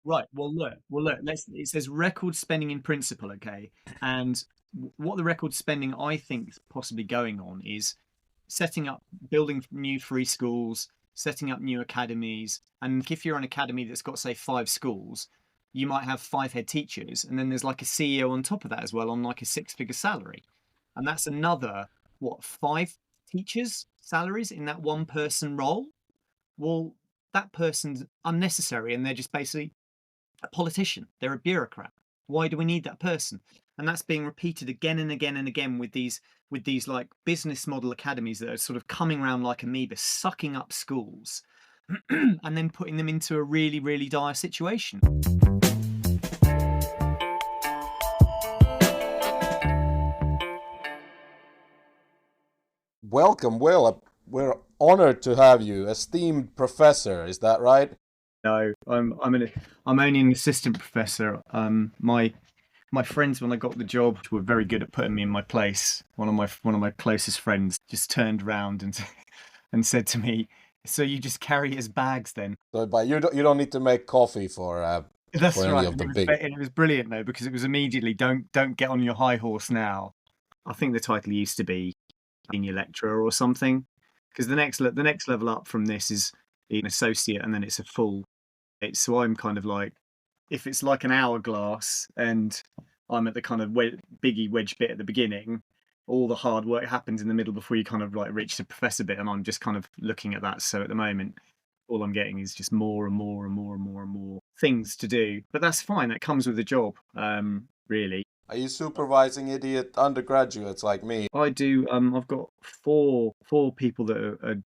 Right. Well, look. It says record spending in principle, okay? And what the record spending I think is possibly going on is setting up, building new free schools, setting up new academies. And if you're an academy that's got, say, 5 schools, you might have 5 head teachers, and then there's like a CEO on top of that as well, on like a six-figure salary. And that's another, what, 5 teachers' salaries in that one person role? Well, that person's unnecessary, and they're just basically a politician. They're a bureaucrat. Why do we need that person? And that's being repeated again and again and again with these like business model academies that are sort of coming around like amoeba, sucking up schools and then putting them into a really, really dire situation. Welcome, Will. We're honored to have you, esteemed professor. Is that right? No, I'm only an assistant professor. My friends, when I got the job, were very good at putting me in my place. One of my closest friends just turned around and and said to me, "So you just carry his bags then?" So, but you don't need to make coffee for That's any right. of And the big. it was brilliant though, because it was immediately don't get on your high horse now. I think the title used to be senior lecturer or something, because the next level up from this is an associate, and then it's a full. So I'm kind of like, if it's like an hourglass and I'm at the kind of biggie wedge bit at the beginning, all the hard work happens in the middle before you kind of like reach the professor bit, and I'm just kind of looking at that. So at the moment, all I'm getting is just more and more and more and more and more things to do. But that's fine. That comes with the job, really. Are you supervising idiot undergraduates like me? I do. I've got four people that are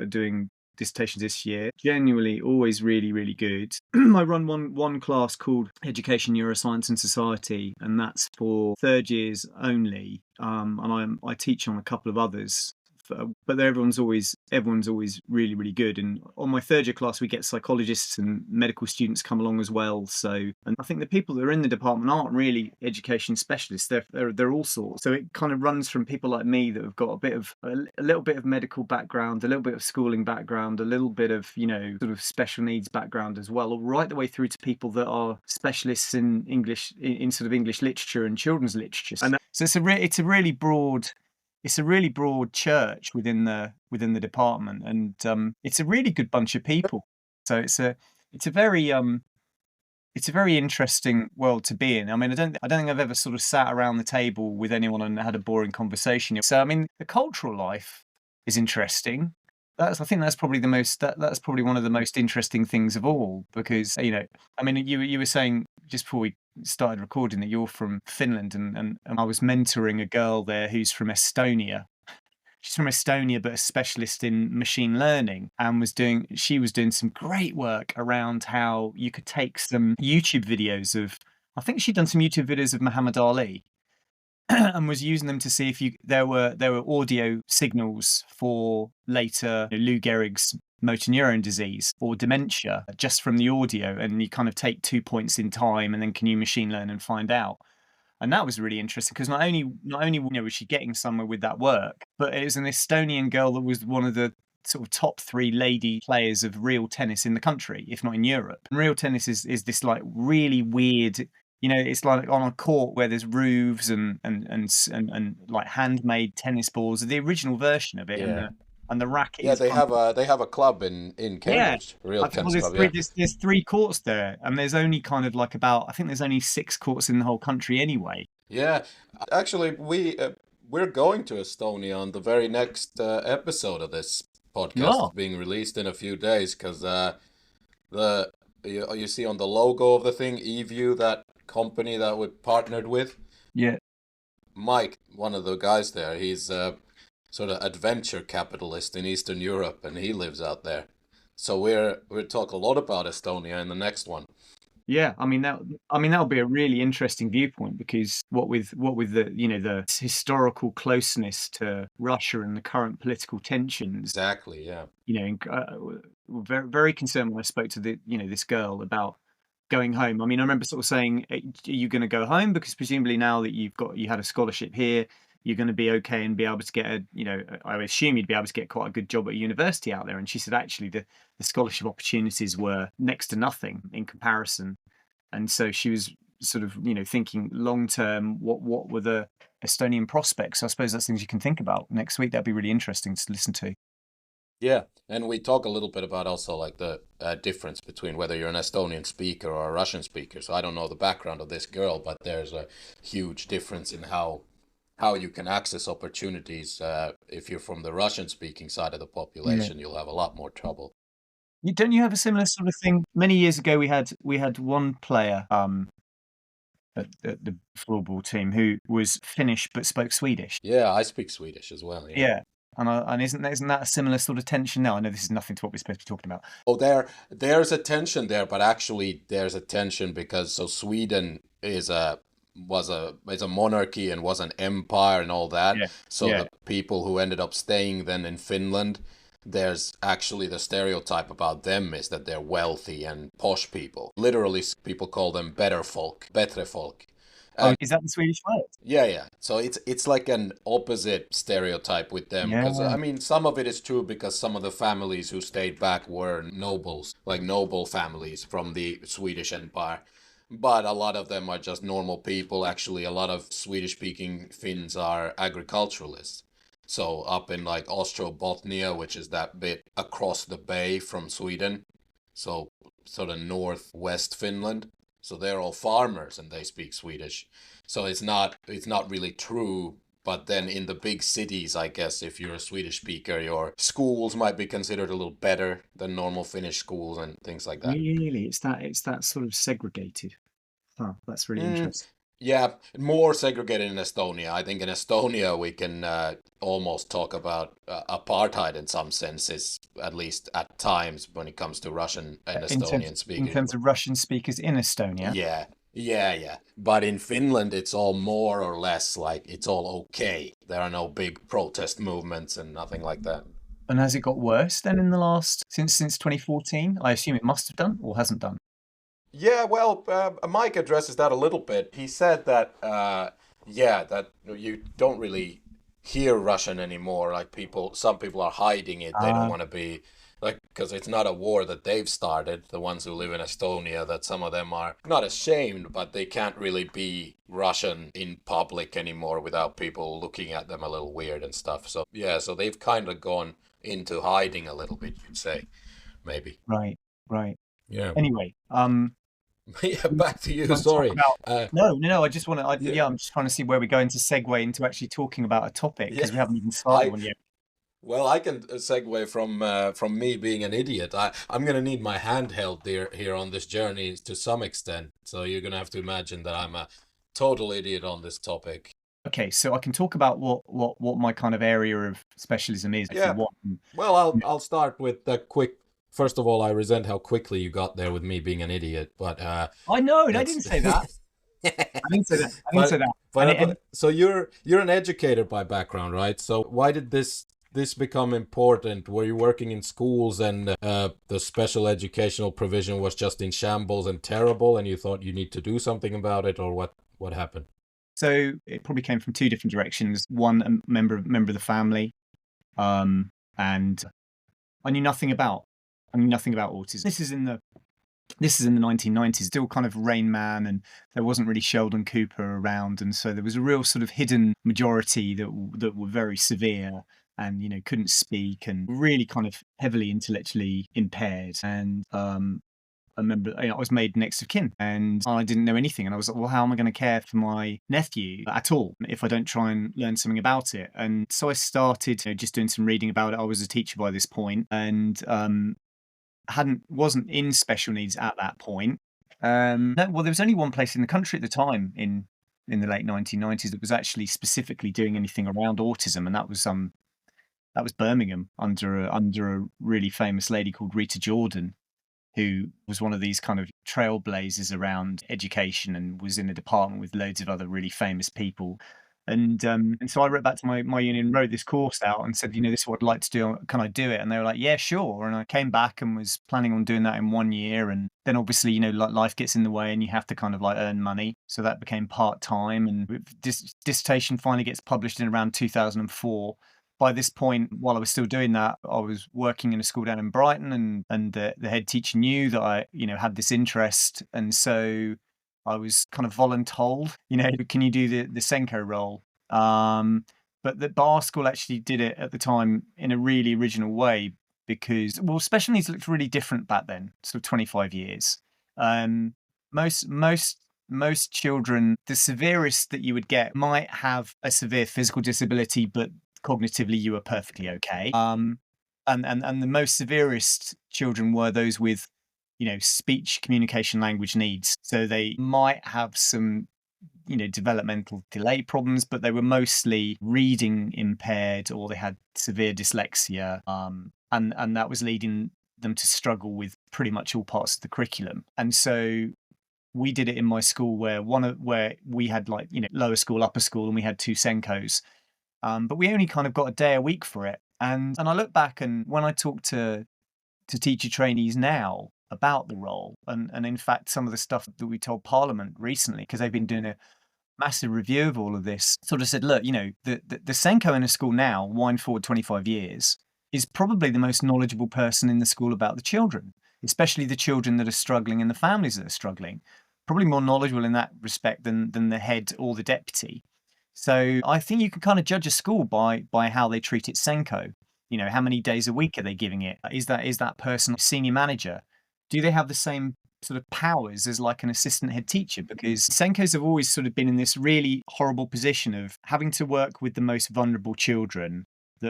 doing dissertations this year. Genuinely, always really, really good. I run one class called Education, Neuroscience and Society, and that's for third years only. And I teach on a couple of others. But everyone's always really, really good. And on my third year class, we get psychologists and medical students come along as well. So, and I think the people that are in the department aren't really education specialists. They're all sorts. So it kind of runs from people like me that have got a little bit of medical background, a little bit of schooling background, a little bit of sort of special needs background as well, right the way through to people that are specialists in English, in sort of English literature and children's literature. And so it's a really broad church within the department, and it's a really good bunch of people. So it's a very interesting world to be in. I mean, I don't think I've ever sort of sat around the table with anyone and had a boring conversation. So I mean, the cultural life is interesting. I think that's probably that's probably one of the most interesting things of all, because I mean, you were saying just before we started recording that you're from Finland, and I was mentoring a girl there who's from Estonia. She's from Estonia, but a specialist in machine learning, and she was doing some great work around how you could take some YouTube videos of, I think she'd done some YouTube videos of Muhammad Ali, and was using them to see if there were audio signals for later Lou Gehrig's motor neuron disease or dementia just from the audio, and you kind of take 2 points in time, and then can you machine learn and find out. And that was really interesting, because not only was she getting somewhere with that work, but it was an Estonian girl that was one of the sort of top 3 lady players of real tennis in the country, if not in Europe. And real tennis is this like really weird, it's like on a court where there's roofs and like handmade tennis balls, the original version of it, Yeah. and the racket Yeah, is kind of, they have a club in yeah. Cambridge, real I think, well, tennis club. Yeah. there's 3 courts there, and there's only kind of like I think there's only 6 courts in the whole country anyway. Yeah. Actually, we're going to Estonia on the very next episode of this You podcast. are. It's being released in a few days because the you see on the logo of the thing, eView, that company that we partnered with. Yeah. Mike, one of the guys there, he's a sort of adventure capitalist in Eastern Europe, and he lives out there. So we'll talk a lot about Estonia in the next one. Yeah, that'll be a really interesting viewpoint, because what with the the historical closeness to Russia and the current political tensions, Exactly, yeah. very, very concerned when I spoke to this girl about going home. I mean, I remember sort of saying, "Are you going to go home? Because presumably now that you had a scholarship here, you're going to be okay and be able to get I assume you'd be able to get quite a good job at a university out there. And she said actually the scholarship opportunities were next to nothing in comparison. And so she was sort of, thinking long term, what were the Estonian prospects? So I suppose that's things you can think about next week. That'd be really interesting to listen to. Yeah, and we talk a little bit about also like the difference between whether you're an Estonian speaker or a Russian speaker. So I don't know the background of this girl, but there's a huge difference in how you can access opportunities. If you're from the Russian speaking side of the Yeah. population, you'll have a lot more trouble. Don't you have a similar sort of thing? Many years ago, we had one player at the floorball team who was Finnish but spoke Swedish. Yeah, I speak Swedish as well. Yeah. Yeah, and isn't that a similar sort of tension now? I know this is nothing to what we're supposed to be talking about. Oh, there's a tension there, but actually there's a tension because so Sweden is a monarchy and was an empire and all that. Yeah, So yeah. the people who ended up staying then in Finland, there's actually the stereotype about them is that they're wealthy and posh people. Literally, people call them better folk, bättre folk. Oh, is that the Swedish word? Yeah, yeah. So it's like an opposite stereotype with them because Yeah, I mean some of it is true because some of the families who stayed back were nobles, like noble families from the Swedish Empire. But a lot of them are just normal people. Actually, a lot of Swedish-speaking Finns are agriculturalists. So up in like Ostrobothnia, which is that bit across the bay from Sweden, so sort of northwest Finland. So they're all farmers and they speak Swedish. So it's not really true. But then in the big cities, I guess if you're a Swedish speaker, your schools might be considered a little better than normal Finnish schools and things like that. really, it's that sort of segregated. Huh, that's really Mm, interesting. yeah, more segregated in Estonia. I think in Estonia we can almost talk about apartheid in some senses, at least at times when it comes to Russian and In terms Estonian in speakers. terms of Russian speakers in Estonia. Yeah, yeah, yeah. But in Finland, it's all more or less like it's all okay. There are no big protest movements and nothing like that. And has it got worse then in the last since 2014? I assume it must have done or hasn't done. Yeah, well, Mike addresses that a little bit. He said that, yeah, that you don't really hear Russian anymore. Like some people are hiding it. They don't Ah, want to be like, because it's not a war that they've started. The ones who live in Estonia, that some of them are not ashamed, but they can't really be Russian in public anymore without people looking at them a little weird and stuff. So yeah, so they've kind of gone into hiding a little bit, you'd say, maybe. right, right. Yeah. Anyway, Yeah, back to you you. want to talk Sorry. about Uh, no, no, no. I just want to. yeah, Yeah, I'm just trying to see where we're going to segue into actually talking about a topic yeah. because we haven't even started I one yet. well, I can segue from me being an idiot. I'm gonna need my handheld here on this journey to some extent. So you're gonna have to imagine that I'm a total idiot on this topic. Okay, so I can talk about what my kind of area of specialism is if you Yeah. want. Well, I'll start with the quick. First of all, I resent how quickly you got there with me being an idiot, but I know, and I that's didn't say that. I didn't say that. I didn't say but that. but, And, uh, it, and but so you're an educator by background, right? So why did this become important? Were you working in schools and the special educational provision was just in shambles and terrible, and you thought you need to do something about it, or what happened? so it probably came from two different directions. One, a member of the family, and I knew nothing about autism. This is in the 1990s, still kind of Rain Man, and there wasn't really Sheldon Cooper around, and so there was a real sort of hidden majority that were very severe and couldn't speak and really kind of heavily intellectually impaired. And I remember I was made next of kin, and I didn't know anything, and I was like, well, how am I going to care for my nephew at all if I don't try and learn something about it? And so I started just doing some reading about it. I was a teacher by this point, and wasn't in special needs at that point. No, well, there was only one place in the country at the time in the late 1990s that was actually specifically doing anything around autism, and that was Birmingham under a really famous lady called Rita Jordan, who was one of these kind of trailblazers around education and was in a department with loads of other really famous people. And so I wrote back to my union, wrote this course out and said, this is what I'd like to do. Can I do it? And they were like, yeah, sure. And I came back and was planning on doing that in 1 year. And then obviously, like life gets in the way and you have to kind of like earn money. So that became part-time. And dissertation finally gets published in around 2004. By this point, while I was still doing that, I was working in a school down in Brighton, and the head teacher knew that I, had this interest. And so I was kind of voluntold, can you do the SENCO role? But the bar school actually did it at the time in a really original way because, well, special needs looked really different back then, sort of 25 years. Um, most children, the severest that you would get might have a severe physical disability, but cognitively you were perfectly okay. And the most severest children were those with, speech, communication, language needs. So they might have some, developmental delay problems, but they were mostly reading impaired or they had severe dyslexia. And that was leading them to struggle with pretty much all parts of the curriculum. And so we did it in my school where we had like, lower school, upper school, and we had 2 SENCOs. But we only kind of got a day a week for it. And I look back, and when I talk to teacher trainees now about the role, and in fact some of the stuff that we told Parliament recently, because they've been doing a massive review of all of this, sort of said, look, the SENCO in a school now, wind forward 25 years, is probably the most knowledgeable person in the school about the children, especially the children that are struggling and the families that are struggling. Probably more knowledgeable in that respect than the head or the deputy. So I think you can kind of judge a school by how they treat its SENCO. How many days a week are they giving it? Is that person a senior manager? Do they have the same sort of powers as like an assistant head teacher? Because SENCOs have always sort of been in this really horrible position of having to work with the most vulnerable children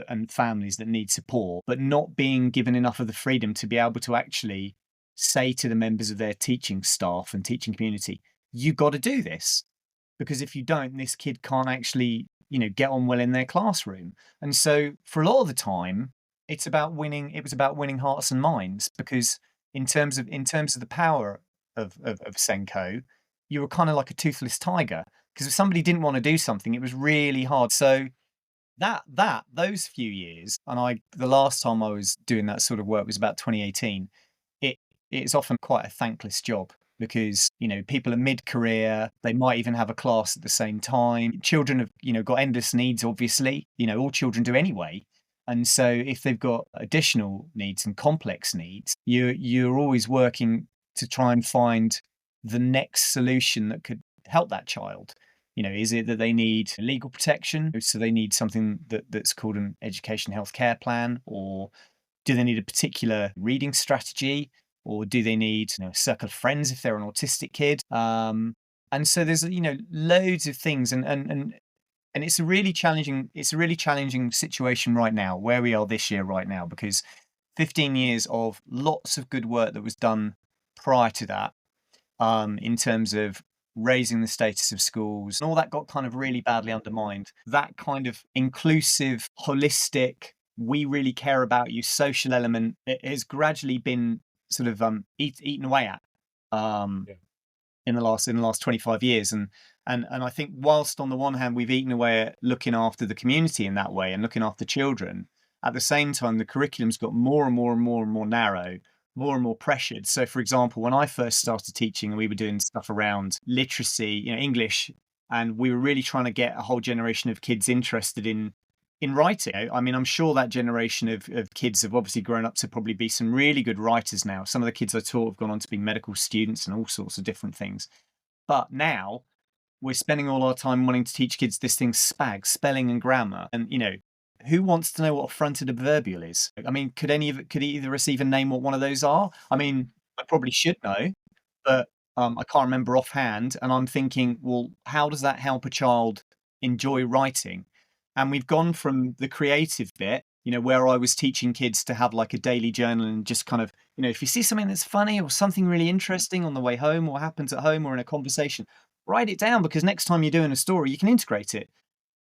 and families that need support, but not being given enough of the freedom to be able to actually say to the members of their teaching staff and teaching community, you got to do this. Because if you don't, this kid can't actually, get on well in their classroom. And so for a lot of the time, it was about winning hearts and minds, because in terms of the power of SENCO, you were kind of like a toothless tiger. Because if somebody didn't want to do something, it was really hard. So those few years, and the last time I was doing that sort of work was about 2018. It's often quite a thankless job, because people are mid-career, they might even have a class at the same time. Children have got endless needs, obviously, all children do anyway. And so if they've got additional needs and complex needs, you're always working to try and find the next solution that could help that child. Is it that they need legal protection, so they need something that's called an education healthcare plan, or do they need a particular reading strategy? Or do they need a circle of friends if they're an autistic kid? And so there's loads of things, and it's a really challenging situation right now, where we are this year right now, because 15 years of lots of good work that was done prior to that, in terms of raising the status of schools, and all that got kind of really badly undermined. That kind of inclusive, holistic, we really care about you social element, it has gradually been sort of eaten away at in the last 25 years. And I think whilst on the one hand we've eaten away at looking after the community in that way and looking after children, at the same time the curriculum's got more and more and more and more narrow, more and more pressured. So for example, when I first started teaching and we were doing stuff around literacy, English, and we were really trying to get a whole generation of kids interested in writing. I mean, I'm sure that generation of kids have obviously grown up to probably be some really good writers now. Some of the kids I taught have gone on to be medical students and all sorts of different things. But now we're spending all our time wanting to teach kids this thing, SPAG, spelling and grammar. And, who wants to know what a fronted adverbial is? I mean, could either of us even name what one of those are? I mean, I probably should know, but I can't remember offhand. And I'm thinking, well, how does that help a child enjoy writing? And we've gone from the creative bit, where I was teaching kids to have like a daily journal and just kind of, if you see something that's funny or something really interesting on the way home or happens at home or in a conversation, write it down, because next time you're doing a story, you can integrate it.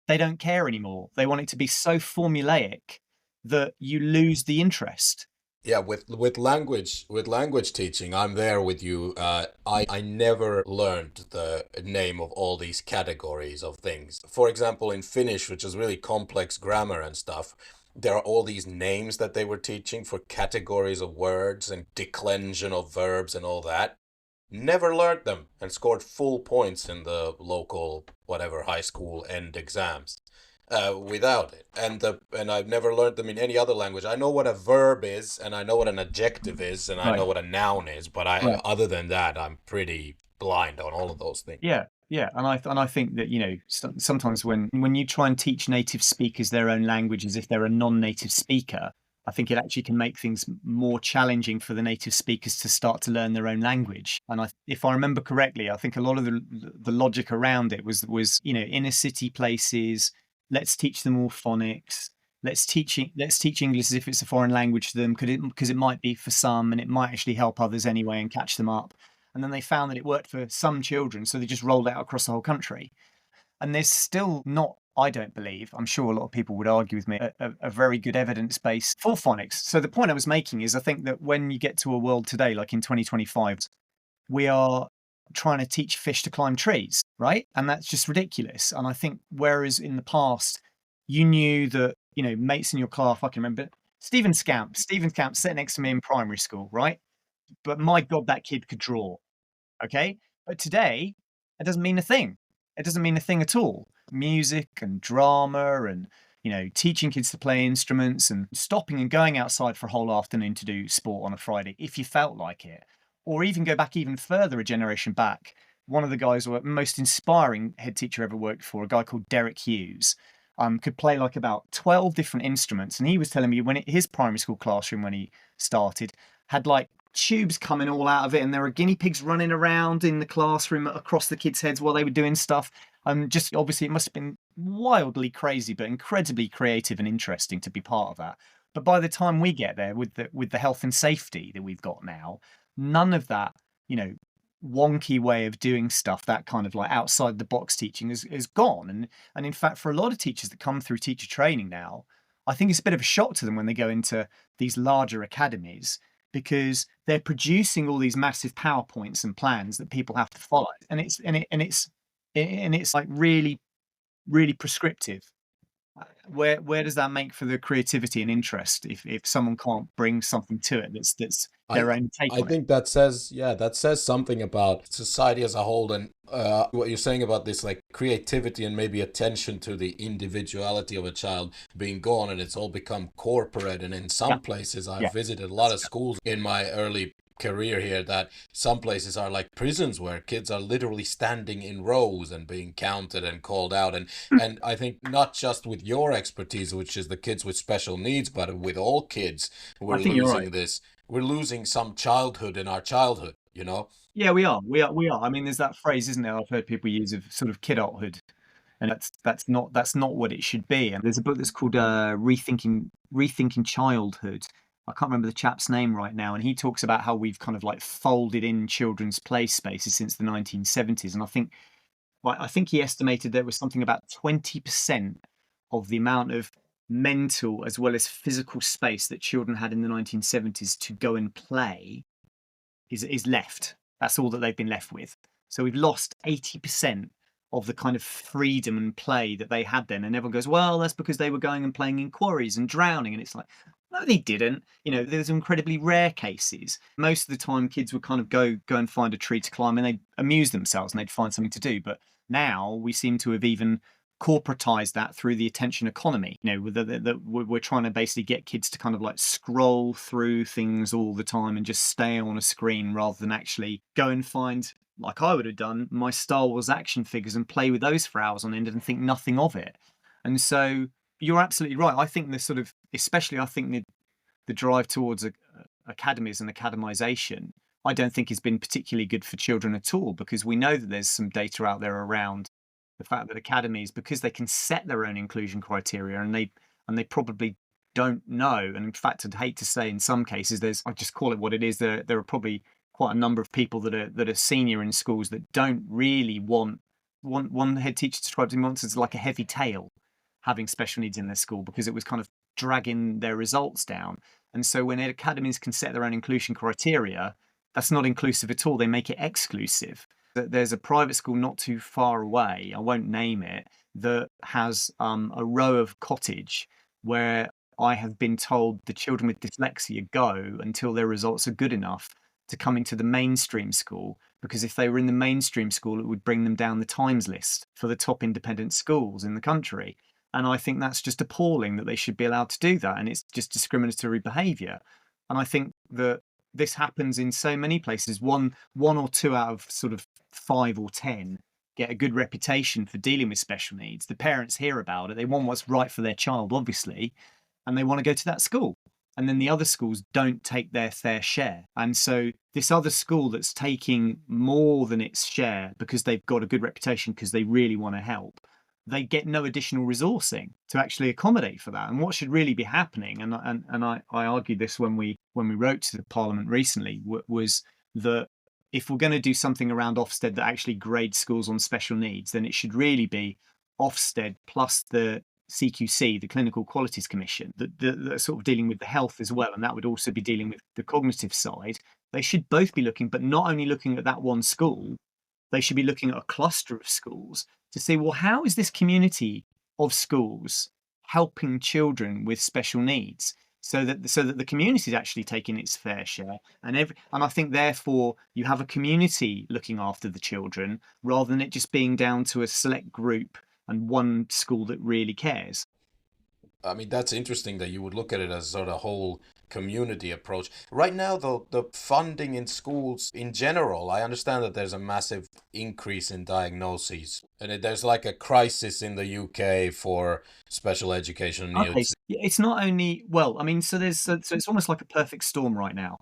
They don't care anymore. They want it to be so formulaic that you lose the interest. Yeah, with language teaching, I'm there with you. I never learned the name of all these categories of things. For example, in Finnish, which is really complex grammar and stuff, there are all these names that they were teaching for categories of words and declension of verbs and all that. Never learned them and scored full points in the local whatever high school end exams without it. And I've never learned them in any other language. I know what a verb is, and I know what an adjective is, and I know Right. what a noun is. But I, Right. other than that, I'm pretty blind on all of those things. Yeah, yeah, and I think that, sometimes when you try and teach native speakers their own language as if they're a non-native speaker, I think it actually can make things more challenging for the native speakers to start to learn their own language. And if I remember correctly, I think a lot of the logic around it was inner city places. Let's teach them all phonics. Let's teach English as if it's a foreign language to them, because it might be for some, and it might actually help others anyway and catch them up. And then they found that it worked for some children, so they just rolled it out across the whole country. And there's still not, I don't believe, I'm sure a lot of people would argue with me, a very good evidence base for phonics. So the point I was making is, I think that when you get to a world today, like in 2025, we are trying to teach fish to climb trees, right? And that's just ridiculous. And I think whereas in the past, you knew that, mates in your class, I can remember Stephen Scamp sat next to me in primary school, right? But my God, that kid could draw. Okay. But today, it doesn't mean a thing. It doesn't mean a thing at all. Music and drama and, teaching kids to play instruments and stopping and going outside for a whole afternoon to do sport on a Friday if you felt like it. Or even go back even further, a generation back. One of the guys, or most inspiring head teacher I ever worked for, a guy called Derek Hughes, could play like about 12 different instruments. And he was telling me his primary school classroom, when he started, had like tubes coming all out of it, and there were guinea pigs running around in the classroom across the kids' heads while they were doing stuff. Just obviously, it must have been wildly crazy, but incredibly creative and interesting to be part of that. But by the time we get there, with the health and safety that we've got now, none of that, you know, wonky way of doing stuff, that kind of like outside the box teaching, is gone. And in fact, for a lot of teachers that come through teacher training now, I think it's a bit of a shock to them when they go into these larger academies, because they're producing all these massive PowerPoints and plans that people have to follow, and it's like really, really prescriptive. Where does that make for the creativity and interest if someone can't bring something to it that's I their own take I on it? think that says, yeah, that says something about society as a whole, and what you're saying about this like creativity and maybe attention to the individuality of a child being gone, and it's all become corporate. And in Yeah, some places, I've yeah, visited a lot of schools in my early career here, that some places are like prisons where kids are literally standing in rows and being counted and called out. And I think not just with your expertise, which is the kids with special needs, but with all kids, I we're think you're right. losing this, we're losing some childhood in our childhood, you know? Yeah, we are. I mean, there's that phrase, isn't there? I've heard people use, of sort of kidulthood, and that's not what it should be. And there's a book that's called Rethinking Childhood. I can't remember the chap's name right now, and he talks about how we've kind of like folded in children's play spaces since the 1970s. And I think he estimated there was something about 20% of the amount of mental as well as physical space that children had in the 1970s to go and play is left. That's all that they've been left with. So we've lost 80% of the kind of freedom and play that they had then. And everyone goes, well, that's because they were going and playing in quarries and drowning. And it's like, no, they didn't. There's incredibly rare cases. Most of the time, kids would kind of go and find a tree to climb, and they'd amuse themselves and they'd find something to do. But now we seem to have even corporatized that through the attention economy. We're trying to basically get kids to kind of like scroll through things all the time and just stay on a screen, rather than actually go and find, like I would have done, my Star Wars action figures and play with those for hours on end and think nothing of it. And so you're absolutely right. I think the sort of, especially I think the drive towards academies and academization, I don't think has been particularly good for children at all, because we know that there's some data out there around the fact that academies, because they can set their own inclusion criteria, and they probably don't know. And in fact, I'd hate to say, in some cases, I just call it what it is. There are probably quite a number of people that are senior in schools that don't really want. One head teacher described it once as like a heavy tail, having special needs in their school, because it was kind of dragging their results down. And so when academies can set their own inclusion criteria, that's not inclusive at all. They make it exclusive. There's a private school not too far away, I won't name it, that has a row of cottage where I have been told the children with dyslexia go until their results are good enough to come into the mainstream school, because if they were in the mainstream school, it would bring them down the Times list for the top independent schools in the country. And I think that's just appalling that they should be allowed to do that. And it's just discriminatory behaviour. And I think that this happens in so many places. One or two out of sort of 5 or 10 get a good reputation for dealing with special needs. The parents hear about it. They want what's right for their child, obviously, and they want to go to that school. And then the other schools don't take their fair share. And so this other school that's taking more than its share because they've got a good reputation, because they really want to help, they get no additional resourcing to actually accommodate for that. And what should really be happening, and I argued this when we wrote to the Parliament recently, was that if we're going to do something around Ofsted that actually grades schools on special needs, then it should really be Ofsted plus the CQC, the Clinical Qualities Commission, that are sort of dealing with the health as well, and that would also be dealing with the cognitive side. They should both be looking, but not only looking at that one school, they should be looking at a cluster of schools to see, well, how is this community of schools helping children with special needs, so that the community is actually taking its fair share, and I think therefore you have a community looking after the children rather than it just being down to a select group and one school that really cares. I mean, that's interesting that you would look at it as sort of whole community approach. Right now, though, the funding in schools in general, I understand that there's a massive increase in diagnoses, and there's like a crisis in the UK for special education Okay, needs. so it's not only, well, I mean, so it's almost like a perfect storm right now,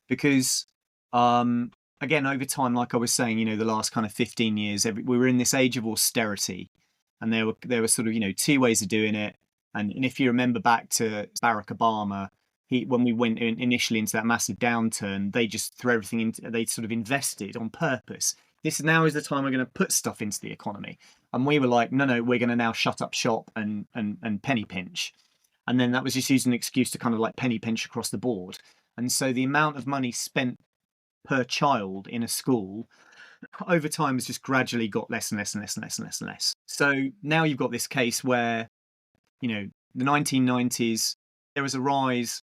because again, over time, like I was saying, the last kind of 15 years, we were in this age of austerity, and there were sort of two ways of doing it. And if you remember back to Barack Obama, when we went initially into that massive downturn, they just threw everything into, they sort of invested on purpose. Now is the time we're going to put stuff into the economy. And we were like, no, we're going to now shut up shop and penny pinch. And then that was just using an excuse to kind of like penny pinch across the board. And so the amount of money spent per child in a school over time has just gradually got less and less and less and less and less and less. So now you've got this case where, the 1990s, there was a rise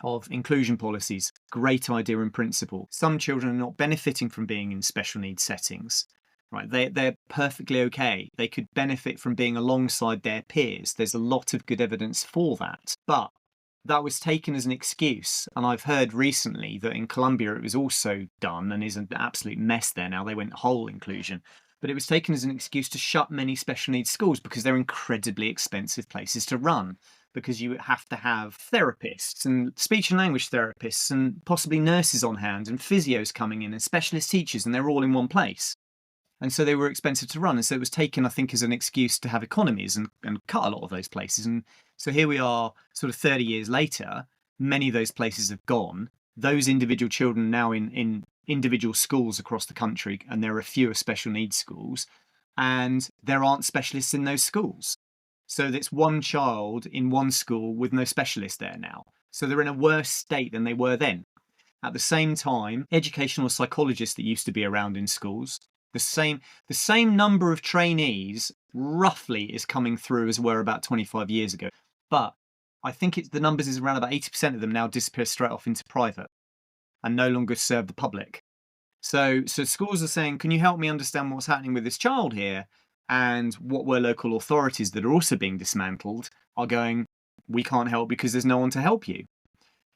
of inclusion policies. Great idea in principle. Some children are not benefiting from being in special needs settings, right? They're perfectly okay. They could benefit from being alongside their peers. There's a lot of good evidence for that. But that was taken as an excuse. And I've heard recently that in Colombia it was also done and is an absolute mess there now. They went whole inclusion. But it was taken as an excuse to shut many special needs schools because they're incredibly expensive places to run, because you have to have therapists and speech and language therapists and possibly nurses on hand and physios coming in and specialist teachers, and they're all in one place. And so they were expensive to run. And so it was taken, I think, as an excuse to have economies and cut a lot of those places. And so here we are sort of 30 years later, many of those places have gone. Those individual children now in individual schools across the country, and there are fewer special needs schools, and there aren't specialists in those schools. So it's one child in one school with no specialist there now. So they're in a worse state than they were then. At the same time, educational psychologists that used to be around in schools, the same number of trainees roughly is coming through as were about 25 years ago. But I think the numbers is around about 80% of them now disappear straight off into private and no longer serve the public. So schools are saying, can you help me understand what's happening with this child here? And what were local authorities that are also being dismantled are going, we can't help because there's no one to help you.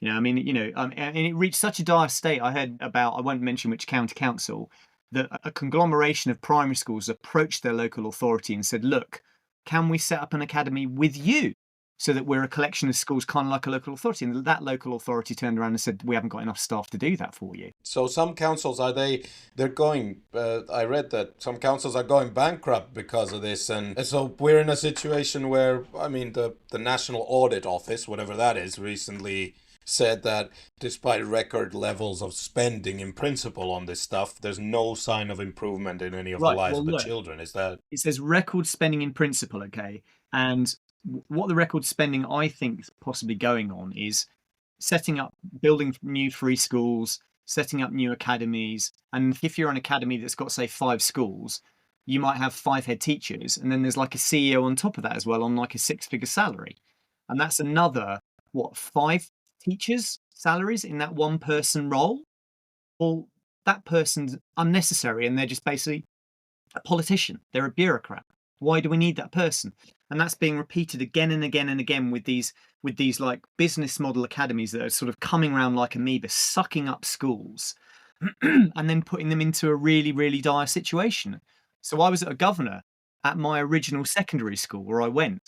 And it reached such a dire state. I heard about, I won't mention which county council, that a conglomeration of primary schools approached their local authority and said, look, can we set up an academy with you so that we're a collection of schools kind of like a local authority? And that local authority turned around and said, we haven't got enough staff to do that for you. So some councils they're going, I read that some councils are going bankrupt because of this. And so we're in a situation where, I mean, the National Audit Office, whatever that is, recently said that despite record levels of spending in principle on this stuff, there's no sign of improvement in any of the lives of the children. Is that? It says record spending in principle, okay? And what the record spending I think is possibly going on is setting up, building new free schools, setting up new academies. And if you're an academy that's got, say, 5 schools, you might have 5 head teachers, and then there's like a CEO on top of that as well, on like a 6-figure salary. And that's another, what, 5 teachers' salaries in that one person role? Well, that person's unnecessary, and they're just basically a politician. They're a bureaucrat. Why do we need that person? And that's being repeated again and again and again with these like business model academies that are sort of coming around like amoeba, sucking up schools and then putting them into a really, really dire situation. So I was a governor at my original secondary school where I went.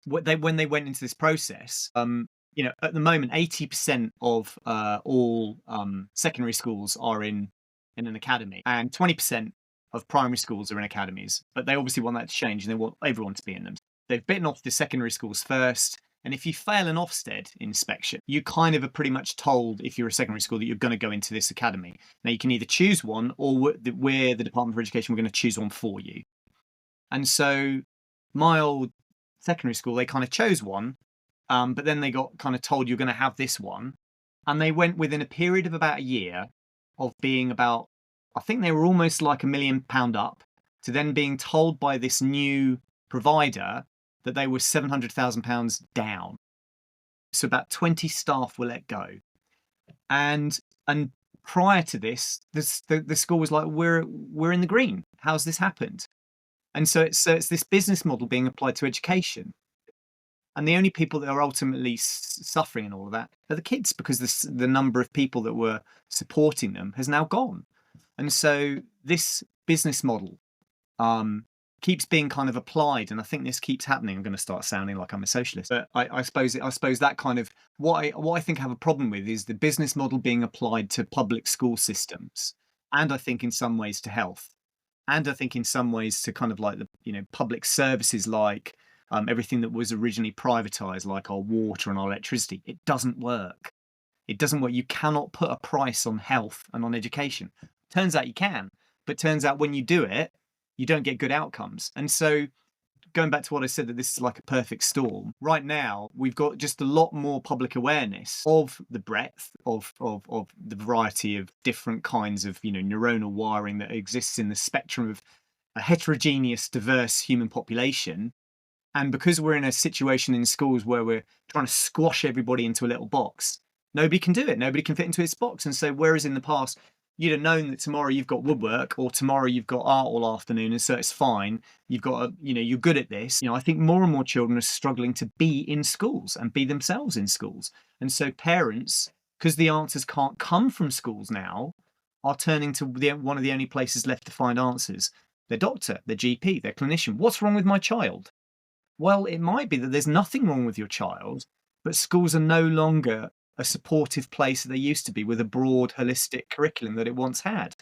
When they went into this process, at the moment, 80% of all secondary schools are in an academy, and 20% of primary schools are in academies. But they obviously want that to change, and they want everyone to be in them. They've bitten off the secondary schools first, and if you fail an Ofsted inspection, you kind of are pretty much told, if you're a secondary school, that you're going to go into this academy. Now, you can either choose one, or we're the Department for Education, we're going to choose one for you. And so my old secondary school, they kind of chose one, but then they got kind of told you're going to have this one. And they went within a period of about a year of being about, I think they were almost like £1 million up, to then being told by this new provider that they were £700,000 down. So about 20 staff were let go. And prior to this, the school was like, we're in the green. How's this happened? And so it's this business model being applied to education. And the only people that are ultimately suffering in all of that are the kids, because the number of people that were supporting them has now gone. And so this business model keeps being kind of applied, and I think this keeps happening. I'm going to start sounding like I'm a socialist, but I suppose that kind of what I think I have a problem with is the business model being applied to public school systems, and I think in some ways to health, and I think in some ways to kind of like the public services, like everything that was originally privatized, like our water and our electricity. It doesn't work. It doesn't work. You cannot put a price on health and on education. Turns out you can, but turns out when you do it, you don't get good outcomes. And so going back to what I said, that this is like a perfect storm. Right now, we've got just a lot more public awareness of the breadth of the variety of different kinds of neuronal wiring that exists in the spectrum of a heterogeneous, diverse human population. And because we're in a situation in schools where we're trying to squash everybody into a little box, nobody can do it. Nobody can fit into its box. And so whereas in the past, you'd have known that tomorrow you've got woodwork, or tomorrow you've got art all afternoon, and so it's fine. You've got you're good at this. I think more and more children are struggling to be in schools and be themselves in schools. And so parents, because the answers can't come from schools now, are turning to one of the only places left to find answers: their doctor, their GP, their clinician. What's wrong with my child? Well, it might be that there's nothing wrong with your child, but schools are no longer a supportive place that they used to be, with a broad, holistic curriculum that it once had.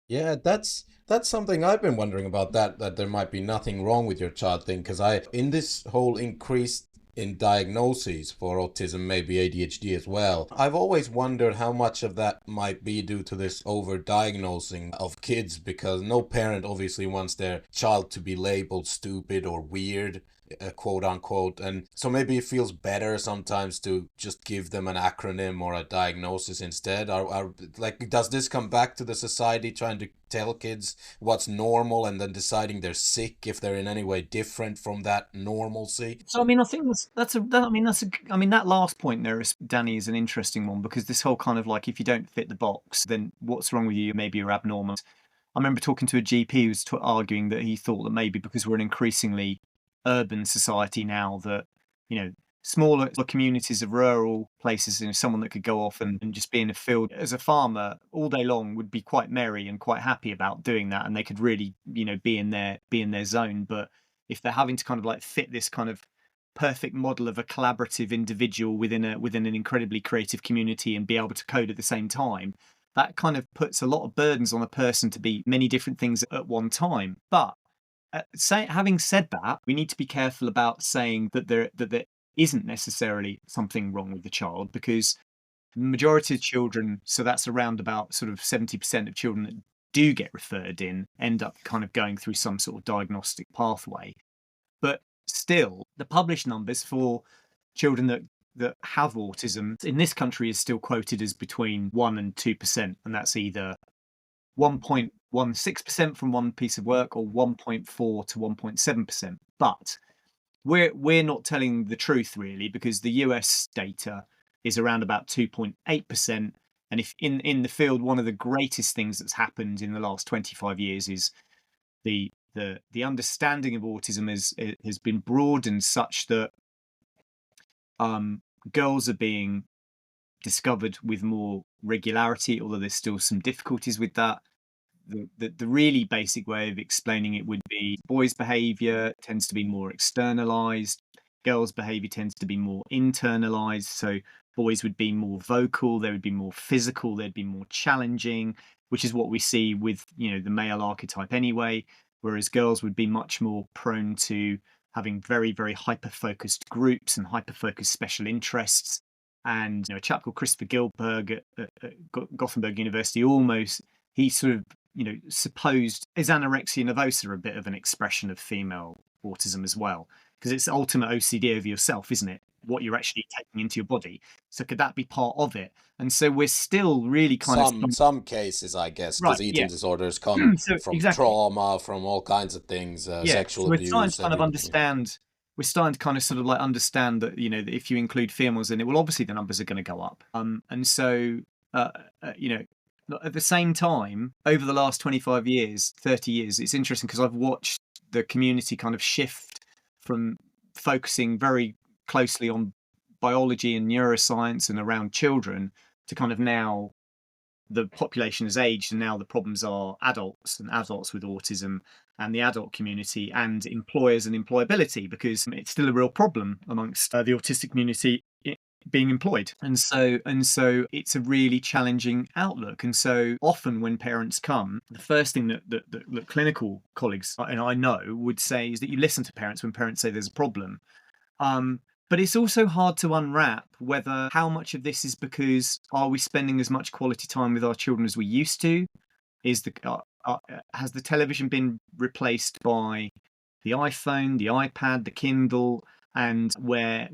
Yeah, that's something I've been wondering about, that there might be nothing wrong with your child thing, because in this whole increase in diagnoses for autism, maybe ADHD as well, I've always wondered how much of that might be due to this over-diagnosing of kids, because no parent obviously wants their child to be labeled stupid or weird, quote unquote. And so maybe it feels better sometimes to just give them an acronym or a diagnosis instead. Like, does this come back to the society trying to tell kids what's normal and then deciding they're sick if they're in any way different from that normalcy? So, I think that last point there, Danny, is an interesting one, because this whole kind of like, if you don't fit the box, then what's wrong with you? Maybe you're abnormal. I remember talking to a GP who was arguing that he thought that maybe because we're an increasingly urban society now, that smaller communities of rural places, someone that could go off and just be in a field as a farmer all day long would be quite merry and quite happy about doing that, and they could really be in their zone. But if they're having to kind of like fit this kind of perfect model of a collaborative individual within an incredibly creative community and be able to code at the same time, that kind of puts a lot of burdens on a person to be many different things at one time. But having said that, we need to be careful about saying that there isn't necessarily something wrong with the child, because the majority of children, so that's around about sort of 70% of children that do get referred in, end up kind of going through some sort of diagnostic pathway. But still, the published numbers for children that that have autism in this country is still quoted as between 1 and 2%, and that's either 1.16% from one piece of work or 1.4 to 1.7%. But we're not telling the truth really, because the US data is around about 2.8%. And if in the field, one of the greatest things that's happened in the last 25 years is the understanding of autism has been broadened such that girls are being discovered with more regularity, although there's still some difficulties with that. The really basic way of explaining it would be boys' behavior tends to be more externalized, girls' behavior tends to be more internalized. So boys would be more vocal, they would be more physical, they'd be more challenging, which is what we see with, the male archetype anyway, whereas girls would be much more prone to having very, very hyper-focused groups and hyper-focused special interests. And a chap called Christopher Gilberg at Gothenburg University he sort of supposed is anorexia nervosa a bit of an expression of female autism as well, because it's ultimate OCD over yourself, isn't it? What you're actually taking into your body. So could that be part of it? And so we're still really kind of Some cases, I guess, right, because yeah. eating disorders come So from exactly, trauma, from all kinds of things, yeah. sexual So we're starting to abuse, kind of everything. understand. We're starting to kind of sort of like understand that that if you include females in it, well, obviously the numbers are going to go up. And so uh, you know at the same time, over the last 25 years, 30 years, it's interesting because I've watched the community kind of shift from focusing very closely on biology and neuroscience and around children to kind of now the population has aged and now the problems are adults and adults with autism and the adult community and employers and employability, because it's still a real problem amongst the autistic community being employed. And so it's a really challenging outlook. And so often when parents come, the first thing that clinical colleagues and I know would say is that you listen to parents when parents say there's a problem. But it's also hard to unwrap whether how much of this is because are we spending as much quality time with our children as we used to? Has the television been replaced by the iPhone, the iPad, the Kindle, and where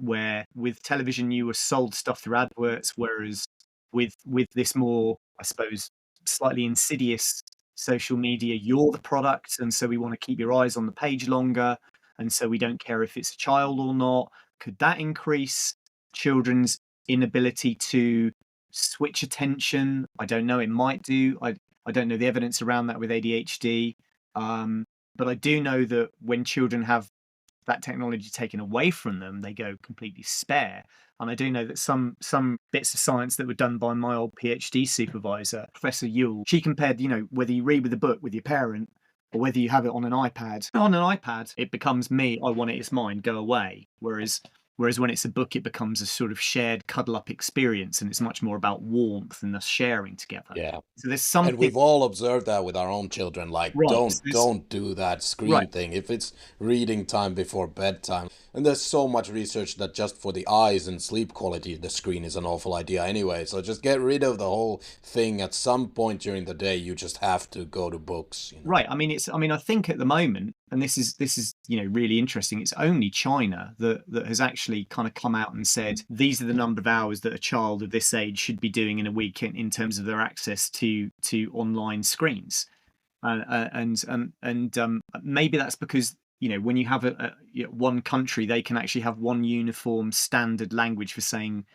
with television you were sold stuff through adverts, whereas with this more, I suppose, slightly insidious social media, you're the product, and so we want to keep your eyes on the page longer, and so we don't care if it's a child or not. Could that increase children's inability to switch attention? I don't know. It might do. I don't know the evidence around that with ADHD. But I do know that when children have that technology taken away from them, they go completely spare. And I do know that some bits of science that were done by my old PhD supervisor, Professor Yule, she compared, whether you read with a book with your parent or whether you have it on an iPad. On an iPad, it becomes me, I want it, it's mine, go away. Whereas when it's a book, it becomes a sort of shared cuddle up experience, and it's much more about warmth and us sharing together. Yeah. So there's And something we've all observed that with our own children. Like, right. don't do that Right. screen thing if it's reading time before bedtime. And there's so much research that just for the eyes and sleep quality, the screen is an awful idea anyway. So just get rid of the whole thing. At some point during the day, you just have to go to books. Right. I think at the moment, and this is really interesting, it's only China that has actually kind of come out and said these are the number of hours that a child of this age should be doing in a week in terms of their access to online screens. And maybe that's because when you have one country, they can actually have one uniform standard language for saying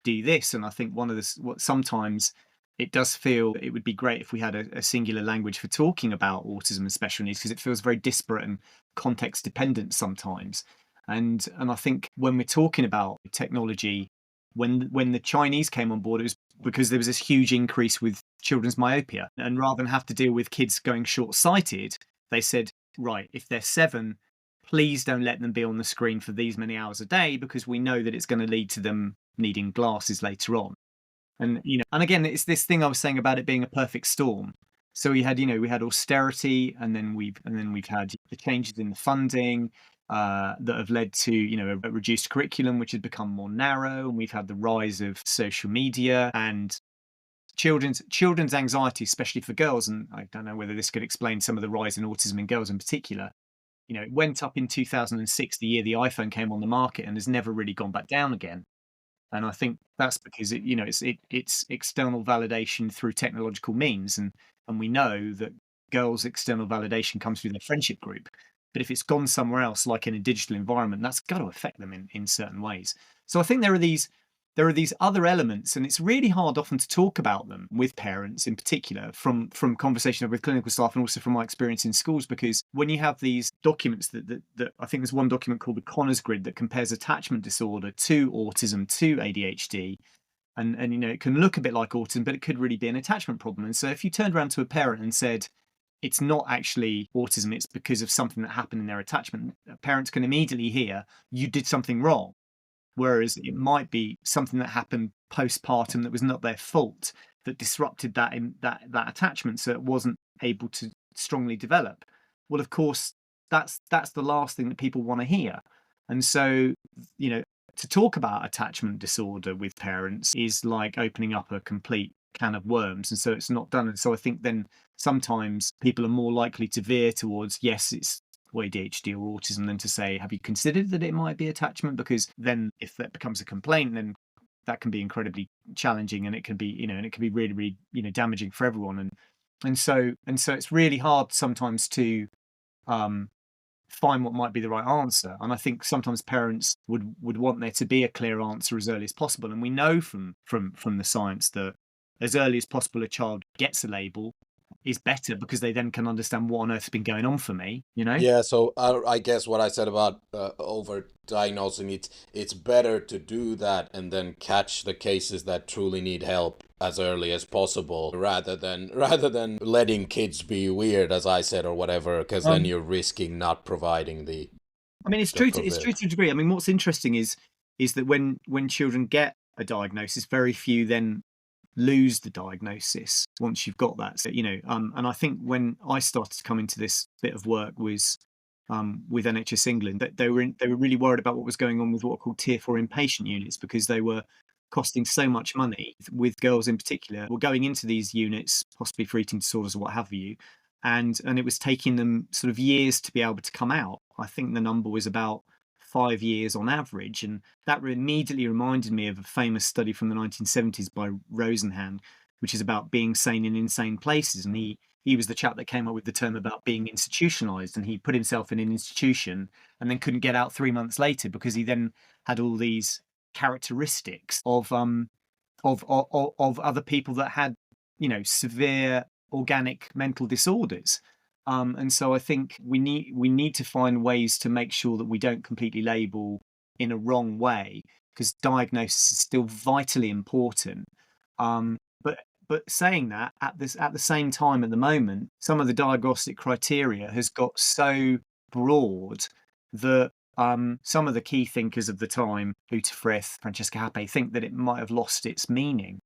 do this. And I think one of what sometimes it does feel it would be great if we had a singular language for talking about autism and special needs, because it feels very disparate and context dependent sometimes. And I think when we're talking about technology, when the Chinese came on board, it was because there was this huge increase with children's myopia. And rather than have to deal with kids going short-sighted, they said, right, if they're 7, please don't let them be on the screen for these many hours a day, because we know that it's going to lead to them needing glasses later on. And and again, it's this thing I was saying about it being a perfect storm. So we had austerity, and then we've had the changes in the funding that have led to a reduced curriculum, which has become more narrow, and we've had the rise of social media and children's anxiety, especially for girls. And I don't know whether this could explain some of the rise in autism in girls in particular. It went up in 2006, the year the iPhone came on the market, and has never really gone back down again. And I think that's because it's external validation through technological means, and we know that girls' external validation comes through their friendship group. But if it's gone somewhere else, like in a digital environment, that's got to affect them in certain ways. So I think there are these other elements, and it's really hard often to talk about them with parents in particular, from conversation with clinical staff and also from my experience in schools, because when you have these documents that I think there's one document called the Connors Grid that compares attachment disorder to autism to ADHD, and it can look a bit like autism, but it could really be an attachment problem. And so if you turned around to a parent and said it's not actually autism, it's because of something that happened in their attachment, parents can immediately hear you did something wrong. Whereas it might be something that happened postpartum that was not their fault, that disrupted that attachment, so it wasn't able to strongly develop. Well, of course, that's the last thing that people want to hear. And so, to talk about attachment disorder with parents is like opening up a complete can of worms, and so it's not done. And so I think then sometimes people are more likely to veer towards, yes, it's ADHD or autism, than to say, have you considered that it might be attachment? Because then if that becomes a complaint, then that can be incredibly challenging, and it can be, really, really, damaging for everyone. And so it's really hard sometimes to um, find what might be the right answer. And I think sometimes parents would want there to be a clear answer as early as possible. And we know from the science that as early as possible a child gets a label is better, because they then can understand what on earth's been going on for me, Yeah, so I guess what I said about over diagnosing, it's better to do that and then catch the cases that truly need help as early as possible, rather than letting kids be weird, as I said, or whatever, because then Um, you're risking not providing the I mean, it's the true to it's true provision. to a degree. I mean, what's interesting is that when children get a diagnosis, very few then lose the diagnosis once you've got that. So, and I think when I started to come into this bit of work was with NHS England, that they were really worried about what was going on with what are called tier 4 inpatient units, because they were costing so much money, with girls in particular were going into these units possibly for eating disorders or what have you, and it was taking them sort of years to be able to come out. I think the number was about 5 years on average, and that immediately reminded me of a famous study from the 1970s by Rosenhan, which is about being sane in insane places. And he was the chap that came up with the term about being institutionalized, and he put himself in an institution and then couldn't get out 3 months later, because he then had all these characteristics of other people that had, severe organic mental disorders. And so I think we need to find ways to make sure that we don't completely label in a wrong way, because diagnosis is still vitally important. But saying that, at the same time, at the moment, some of the diagnostic criteria has got so broad that some of the key thinkers of the time, Uta Frith, Francesca Happe, think that it might have lost its meaning,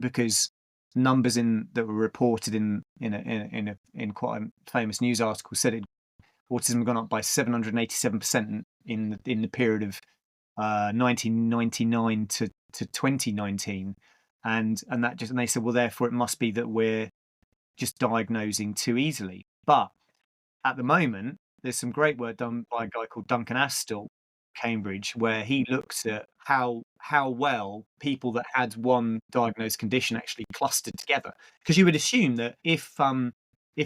because numbers that were reported in quite a famous news article said autism had gone up by 787% in the period of 1999 to 2019, and they said, well, therefore it must be that we're just diagnosing too easily. But at the moment, there's some great work done by a guy called Duncan Astell, Cambridge, where he looks at how well people that had one diagnosed condition actually clustered together. Because you would assume that if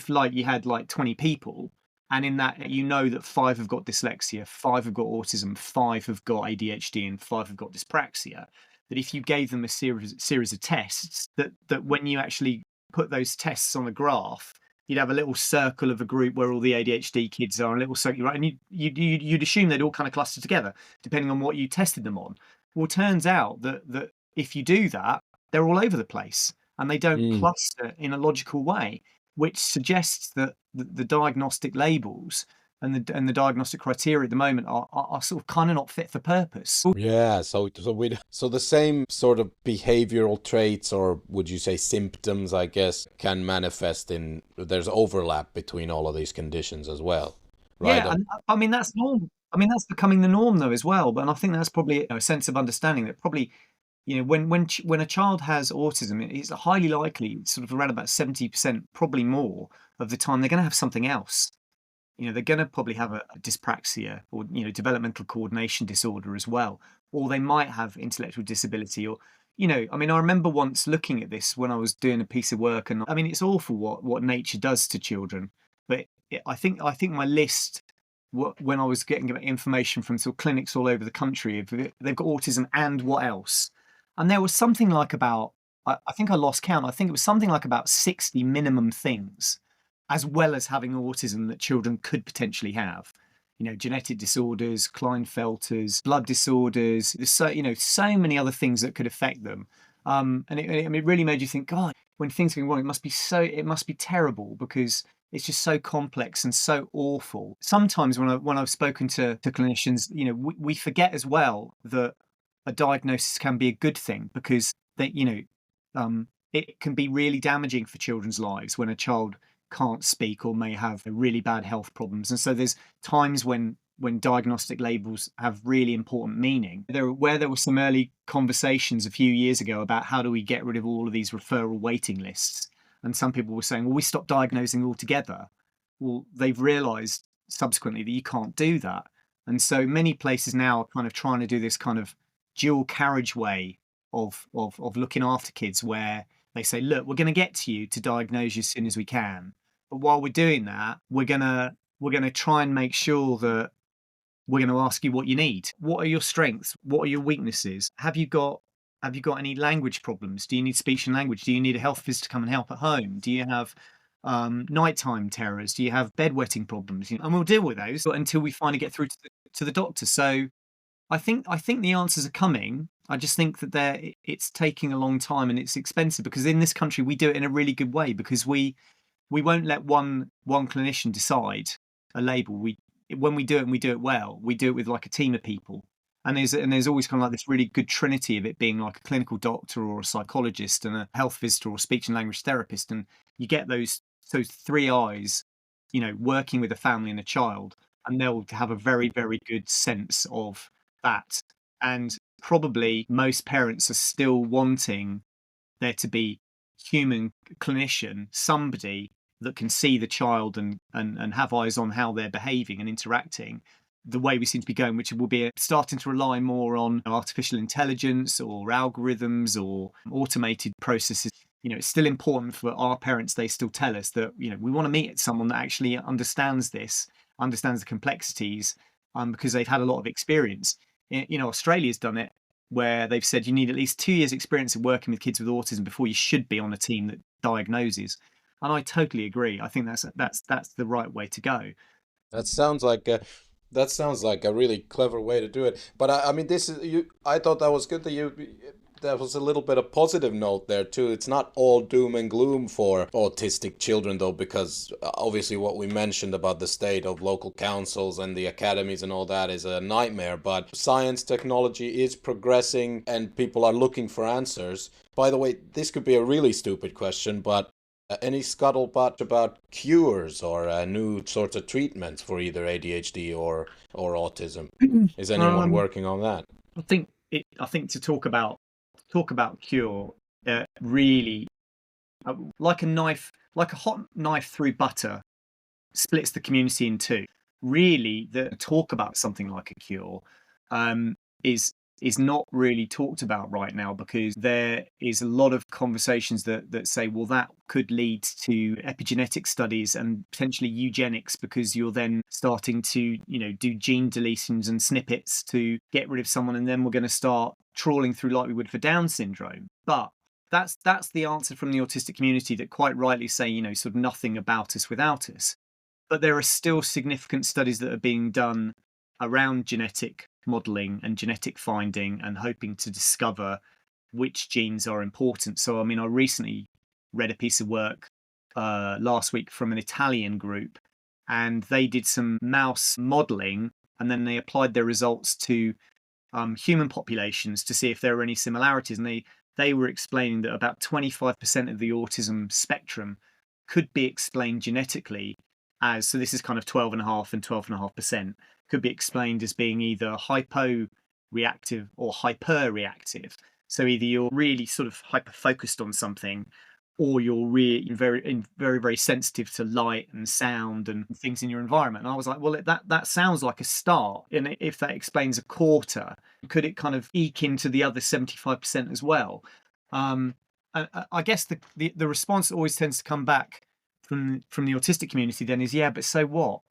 like you had like 20 people, and in that that 5 have got dyslexia, 5 have got autism, 5 have got ADHD, and 5 have got dyspraxia, that if you gave them a series of tests, that when you actually put those tests on a graph, you'd have a little circle of a group where all the ADHD kids are, a little circle, right? And you'd assume they'd all kind of cluster together, depending on what you tested them on. Well, it turns out that if you do that, they're all over the place, and they don't Mm. cluster in a logical way, which suggests that the diagnostic labels and the diagnostic criteria at the moment are sort of kind of not fit for purpose. Yeah, so the same sort of behavioral traits, or would you say symptoms, I guess, can manifest in, there's overlap between all of these conditions as well, right? Yeah, and I mean that's norm. I mean that's becoming the norm though as well. But I think that's probably a sense of understanding that probably when a child has autism, it's highly likely, sort of around about 70%, probably more of the time, they're going to have something else. they're going to probably have a dyspraxia or, developmental coordination disorder as well, or they might have intellectual disability or, I mean, I remember once looking at this when I was doing a piece of work, and I mean, it's awful what nature does to children. But I think my list, when I was getting information from sort of clinics all over the country, they've got autism and what else, and there was something like about, I think I lost count. I think it was something like about 60 minimum things, as well as having autism, that children could potentially have. Genetic disorders, Klinefelters, blood disorders. There's so many other things that could affect them. And it really made you think, God, when things go wrong, it must be terrible, because it's just so complex and so awful. Sometimes when I've spoken to clinicians, we forget as well that a diagnosis can be a good thing, because it can be really damaging for children's lives when a child can't speak or may have really bad health problems. And so there's times when diagnostic labels have really important meaning. There were some early conversations a few years ago about how do we get rid of all of these referral waiting lists. And some people were saying, well, we stop diagnosing altogether. Well, they've realized subsequently that you can't do that. And so many places now are kind of trying to do this kind of dual carriageway of looking after kids, where they say, look, we're going to get to you to diagnose you as soon as we can. But while we're doing that, we're gonna try and make sure that we're going to ask you what you need. What are your strengths? What are your weaknesses? Have you got any language problems? Do you need speech and language? Do you need a health visitor to come and help at home? Do you have nighttime terrors? Do you have bedwetting problems? And we'll deal with those until we finally get through to the doctor. So I think the answers are coming. I just think that it's taking a long time and it's expensive, because in this country we do it in a really good way, because we won't let one clinician decide a label. When we do it and we do it well, we do it with like a team of people. And there's always kind of like this really good trinity of it being like a clinical doctor or a psychologist and a health visitor or speech and language therapist. And you get those three eyes, working with a family and a child, and they'll have a very, very good sense of that. And probably most parents are still wanting there to be human clinician, somebody that can see the child and have eyes on how they're behaving and interacting, the way we seem to be going, which will be starting to rely more on artificial intelligence or algorithms or automated processes. It's still important for our parents. They still tell us that, we want to meet someone that actually understands the complexities, because they've had a lot of experience. Australia's done it, where they've said you need at least 2 years experience of working with kids with autism before you should be on a team that diagnoses. And I totally agree. I think that's the right way to go. That sounds like a really clever way to do it. But I mean, this is you. I thought that was good that you. That was a little bit of positive note there too. It's not all doom and gloom for autistic children though, because obviously what we mentioned about the state of local councils and the academies and all that is a nightmare. But science, technology is progressing, and people are looking for answers. By the way, this could be a really stupid question, but any scuttlebutt about cures or new sorts of treatments for either ADHD or autism? Is anyone Um, working on that? I think to talk about cure, really, like a hot knife through butter, splits the community in two. Really, the talk about something like a cure, um, is not really talked about right now, because there is a lot of conversations that say, well, that could lead to epigenetic studies and potentially eugenics, because you're then starting to do gene deletions and snippets to get rid of someone, and then we're going to start trawling through like we would for Down syndrome. But that's the answer from the autistic community, that quite rightly say, sort of nothing about us without us. But there are still significant studies that are being done around genetic modeling and genetic finding, and hoping to discover which genes are important. So, I mean, I recently read a piece of work last week from an Italian group, and they did some mouse modeling, and then they applied their results to human populations to see if there were any similarities. And they were explaining that about 25% of the autism spectrum could be explained genetically as, so this is kind of 12.5 and 12.5%, could be explained as being either hypo-reactive or hyper-reactive. So either you're really sort of hyper-focused on something, or you're really very, very sensitive to light and sound and things in your environment. And I was like, well, that sounds like a start. And if that explains a quarter, could it kind of eke into the other 75% as well? I guess the response that always tends to come back from the autistic community then is, yeah, but so what?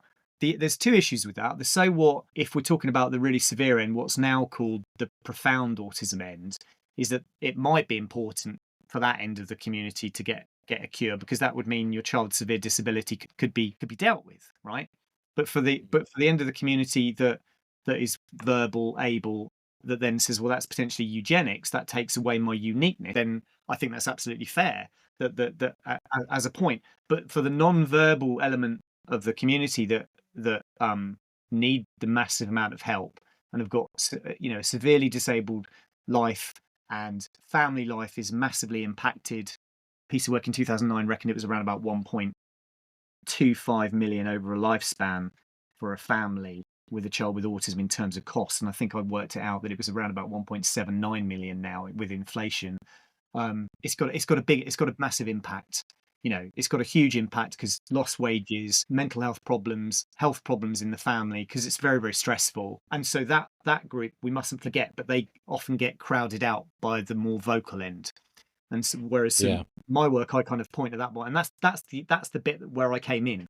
There's two issues with that. The so what, if we're talking about the really severe end, what's now called the profound autism end, is that it might be important for that end of the community to get a cure, because that would mean your child's severe disability could be dealt with, right? But for the end of the community that is verbal, able, that then says, well, that's potentially eugenics, that takes away my uniqueness, then I think that's absolutely fair, that as a point. But for the non-verbal element of the community that need the massive amount of help and have got, severely disabled life, and family life is massively impacted. Piece of work in 2009 reckoned it was around about 1.25 million over a lifespan for a family with a child with autism in terms of costs, and I think I worked it out that it was around about 1.79 million now with inflation. It's got a massive impact. It's got a huge impact because lost wages, mental health problems in the family, because it's very, very stressful. And so that group we mustn't forget, but they often get crowded out by the more vocal end. And so, whereas my work, I kind of point at that one, and that's the bit where I came in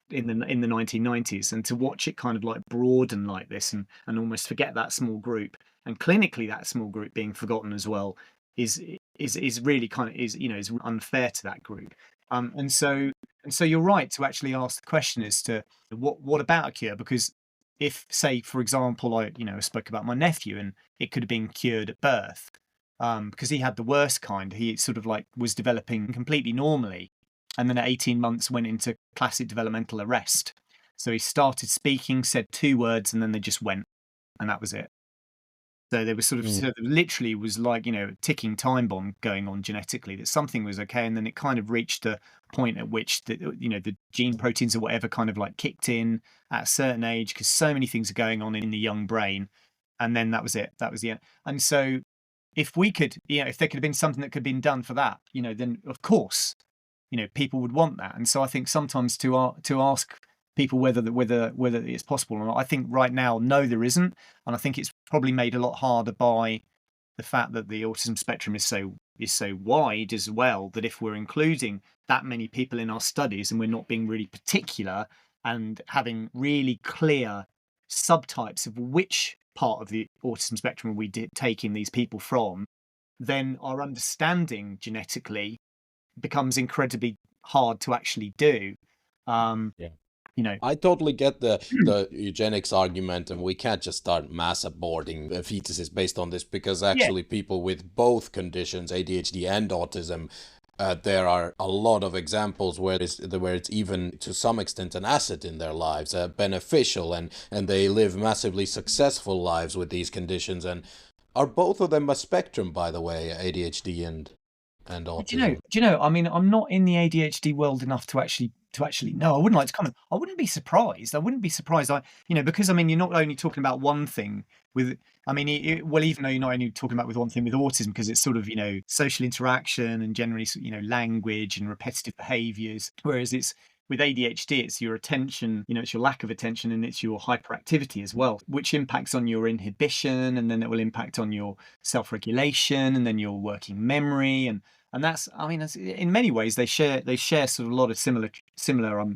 the 1990s, and to watch it kind of like broaden like this and almost forget that small group, and clinically that small group being forgotten as well, is really kind of is unfair to that group. And so you're right to actually ask the question as to what about a cure, because if, say, for example, I spoke about my nephew and it could have been cured at birth, because he had the worst kind. He sort of like was developing completely normally, and then at 18 months went into classic developmental arrest. So he started speaking, said 2 words, and then they just went, and that was it. So there was so there literally was like, a ticking time bomb going on genetically, that something was okay, and then it kind of reached a point at which the gene proteins or whatever kind of like kicked in at a certain age, because so many things are going on in the young brain, and then that was it. That was the end. And so if we could, if there could have been something that could have been done for that, then of course, people would want that. And so I think sometimes to ask people whether it's possible or not, I think right now, no, there isn't. And I think it's probably made a lot harder by the fact that the autism spectrum is so wide as well, that if we're including that many people in our studies and we're not being really particular and having really clear subtypes of which part of the autism spectrum are we taking these people from, then our understanding genetically becomes incredibly hard to actually do. Yeah. You know, I totally get the eugenics argument, and we can't just start mass aborting fetuses based on this, because yeah, actually people with both conditions, ADHD and autism, there are a lot of examples where it's even to some extent an asset in their lives, beneficial, and they live massively successful lives with these conditions. And are both of them a spectrum, by the way, ADHD and autism? do you know? I mean, I'm not in the ADHD world enough to actually know. I wouldn't like to comment. I wouldn't be surprised. Because I mean, you're not only talking about one thing with. I mean, well, even though you're not only talking about with one thing with autism, because it's sort of social interaction and generally language and repetitive behaviours, whereas it's with ADHD, it's your attention, it's your lack of attention, and it's your hyperactivity as well, which impacts on your inhibition, and then it will impact on your self-regulation, and then your working memory, and that's, I mean, in many ways they share sort of a lot of similar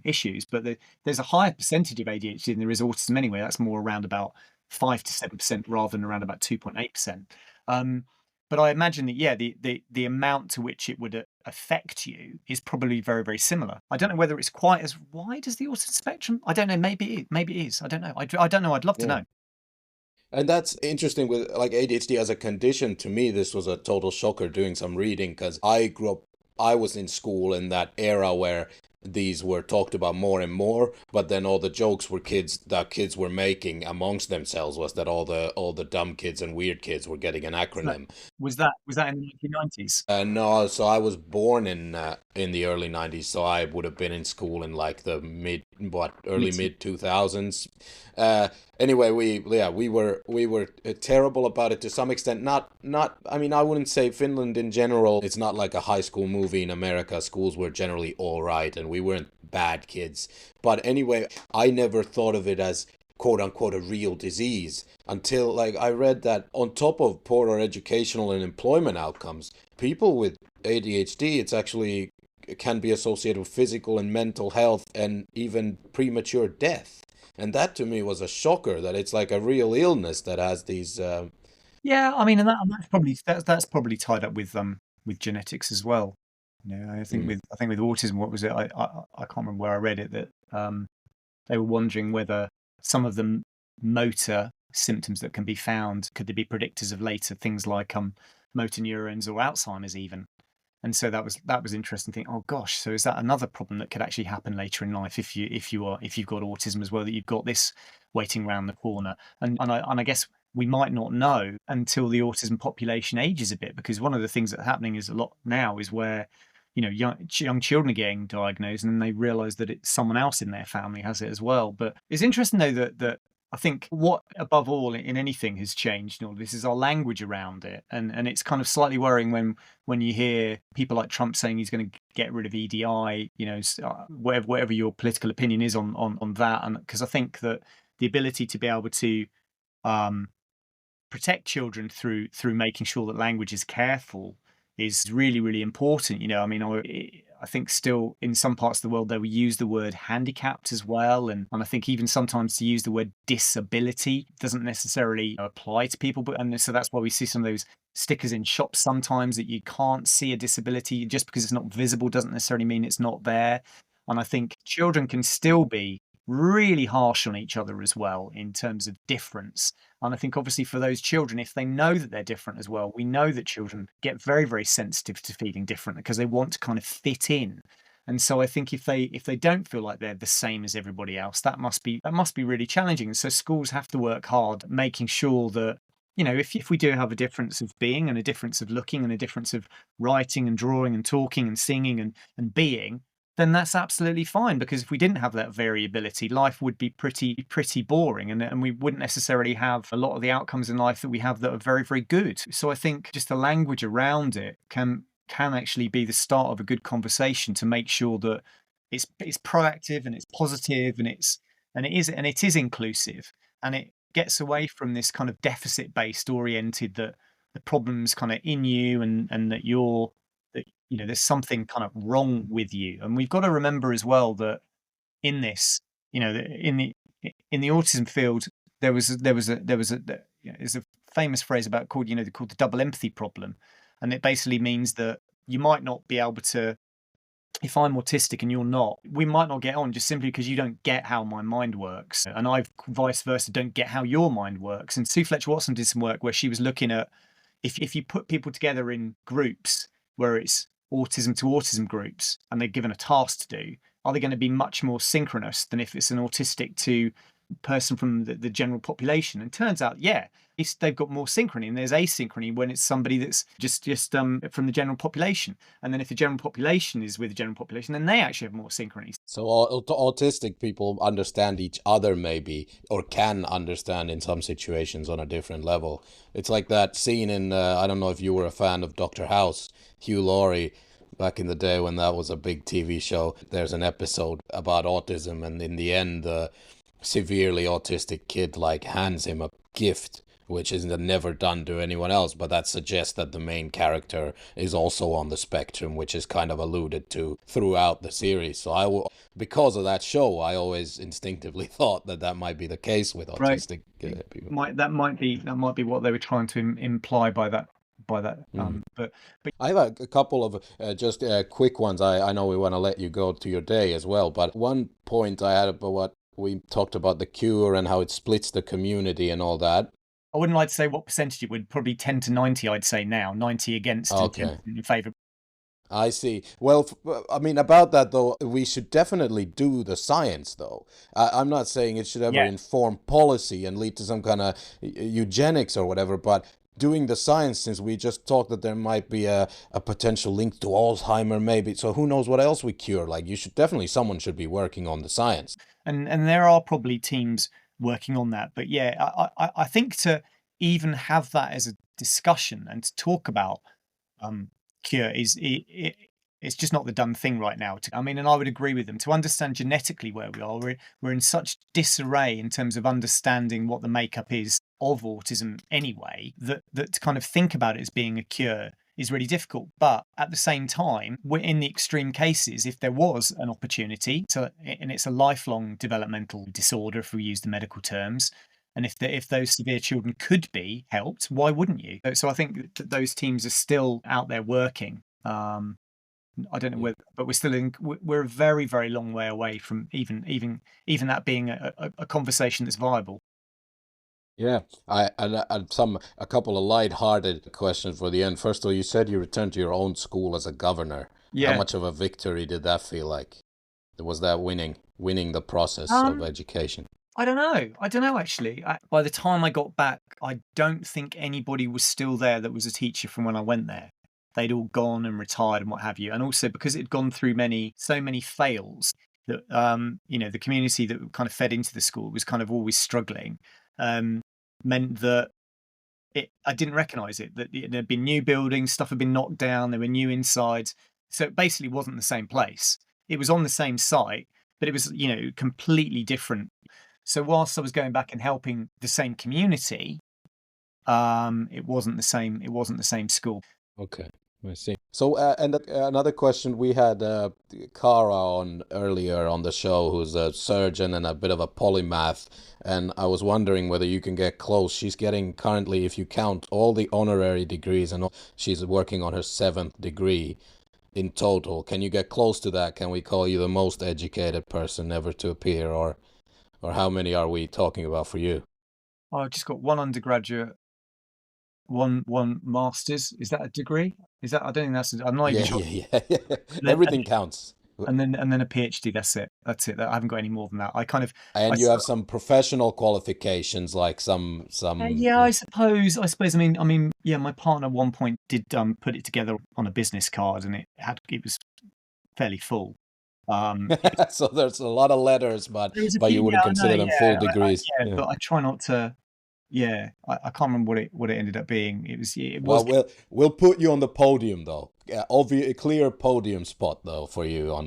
issues, but there's a higher percentage of ADHD than there is autism anyway. That's more around about 5 to 7% rather than around about 2.8%. But I imagine that, yeah, the amount to which it would affect you is probably very, very similar. I don't know whether it's quite as wide as the autism spectrum. I don't know. Maybe it is. I don't know. I don't know. I'd love to Yeah. know. And that's interesting with like ADHD as a condition. To me, this was a total shocker doing some reading, because I was in school in that era where these were talked about more and more, but then all the jokes kids were making amongst themselves was that all the dumb kids and weird kids were getting an So, acronym. was that in the 1990s? No, so I was born in the early 90s, so I would have been in school in like the mid what, Me early too. mid 2000s. Anyway, we were terrible about it to some extent. Not I mean, I wouldn't say Finland in general. It's not like a high school movie in America. Schools were generally all right, and we weren't bad kids. But anyway, I never thought of it as quote unquote a real disease until like I read that on top of poorer educational and employment outcomes, people with ADHD, it's actually it can be associated with physical and mental health and even premature death. And that to me was a shocker that it's like a real illness that has these. Yeah, I mean, and that's probably tied up with genetics as well. You know, Mm, I think with autism, what was it? I can't remember where I read it that they were wondering whether some of the motor symptoms that can be found could they be predictors of later things like motor neurons or Alzheimer's even. And so that was interesting. Think, oh gosh, so is that another problem that could actually happen later in life if you've got autism as well, that you've got this waiting around the corner? And I guess we might not know until the autism population ages a bit, because one of the things that's happening is a lot now is where young children are getting diagnosed and then they realize that it's someone else in their family has it as well. But it's interesting though that I think what above all in anything has changed in all this is our language around it, and it's kind of slightly worrying when you hear people like Trump saying he's going to get rid of EDI, whatever your political opinion is on that, and because I think that the ability to be able to um, protect children through making sure that language is careful is really really important. I mean, I think still in some parts of the world they will use the word handicapped as well, and I think even sometimes to use the word disability doesn't necessarily apply to people, and so that's why we see some of those stickers in shops sometimes that you can't see a disability. Just because it's not visible doesn't necessarily mean it's not there. And I think children can still be really harsh on each other as well in terms of difference. And I think obviously for those children, if they know that they're different as well, we know that children get very, very sensitive to feeling different because they want to kind of fit in. And so I think if they don't feel like they're the same as everybody else, that must be really challenging. And so schools have to work hard making sure that, if we do have a difference of being and a difference of looking and a difference of writing and drawing and talking and singing and being, then that's absolutely fine, because if we didn't have that variability, life would be pretty boring, and we wouldn't necessarily have a lot of the outcomes in life that we have that are very, very good. So I think just the language around it can actually be the start of a good conversation to make sure that it's proactive and it's positive and it is inclusive, and it gets away from this kind of deficit based oriented, that the problem's kind of in you, and that there's something kind of wrong with you. And we've got to remember as well that in this, in the autism field, there's a famous phrase about called the double empathy problem, and it basically means that you might not be able to. If I'm autistic and you're not, we might not get on just simply because you don't get how my mind works, and I vice versa don't get how your mind works. And Sue Fletcher Watson did some work where she was looking at, if you put people together in groups where it's autism to autism groups and they're given a task to do, are they going to be much more synchronous than if it's an autistic to person from the general population? And turns out, yeah, they've got more synchrony, and there's asynchrony when it's somebody that's just from the general population. And then if the general population is with the general population, then they actually have more synchrony. So autistic people understand each other maybe, or can understand in some situations on a different level. It's like that scene in, I don't know if you were a fan of Dr. House, Hugh Laurie, back in the day when that was a big TV show. There's an episode about autism, and in the end, the severely autistic kid like hands him a gift, which is never done to anyone else, but that suggests that the main character is also on the spectrum, which is kind of alluded to throughout the series. So because of that show, I always instinctively thought that might be the case with Right. autistic people. That might be what they were trying to imply by that. Mhm. But I have a couple of just quick ones. I know we want to let you go to your day as well, but one point I had about what we talked about the cure and how it splits the community and all that. I wouldn't like to say what percentage it would. Probably 10 to 90, I'd say now. 90 against and 10 Okay. in favour. I see. Well, I mean, about that though, we should definitely do the science though. I'm not saying it should ever Yeah. inform policy and lead to some kind of eugenics or whatever, but doing the science, since we just talked that there might be a potential link to Alzheimer, maybe. So who knows what else we cure? Like, you should definitely, someone should be working on the science. And there are probably teams working on that. But yeah, I think to even have that as a discussion and to talk about um, cure it's just not the done thing right now. I mean, and I would agree with them. To understand genetically where we are, we're in such disarray in terms of understanding what the makeup is of autism anyway, that to kind of think about it as being a cure is really difficult. But at the same time, we're in the extreme cases, if there was an opportunity, so and it's a lifelong developmental disorder, if we use the medical terms, and if those severe children could be helped, why wouldn't you? So I think that those teams are still out there working. I don't know Yeah. whether, but we're a very, very long way away from even that being a conversation that's viable. Yeah, a couple of light-hearted questions for the end. First of all, you said you returned to your own school as a governor. How Yeah. much of a victory did that feel like? Was that winning the process of Um, education? I don't know. I don't know actually. By the time I got back, I don't think anybody was still there that was a teacher from when I went there. They'd all gone and retired and what have you. And also because it'd gone through so many fails that the community that kind of fed into the school was kind of always struggling. Um, meant that I didn't recognise it. That there'd been new buildings, stuff had been knocked down, there were new insides. So it basically wasn't the same place. It was on the same site, but it was, completely different. So whilst I was going back and helping the same community, it wasn't the same. It wasn't the same school. Okay, I see. So, another question, we had Cara on earlier on the show, who's a surgeon and a bit of a polymath, and I was wondering whether you can get close. She's getting currently, if you count all the honorary degrees, and she's working on her 7th degree in total. Can you get close to that? Can we call you the most educated person ever to appear, or how many are we talking about for you? I've just got one undergraduate, one master's. Is that a degree? Is that? I don't think that's. I'm not even Yeah, sure. yeah, yeah. And then, Everything counts. and then a PhD. That's it. That's it. I haven't got any more than that. I And you have some professional qualifications, like some. yeah, I suppose. I mean, yeah. My partner at one point did put it together on a business card, and it was fairly full. It So there's a lot of letters, there was a but few. you Yeah, wouldn't I know. consider them full Yeah, degrees. yeah. Yeah. But I try not to. Yeah, I can't remember what it ended up being. It was. Well, we'll put you on the podium though. Yeah, a clear podium spot though for you I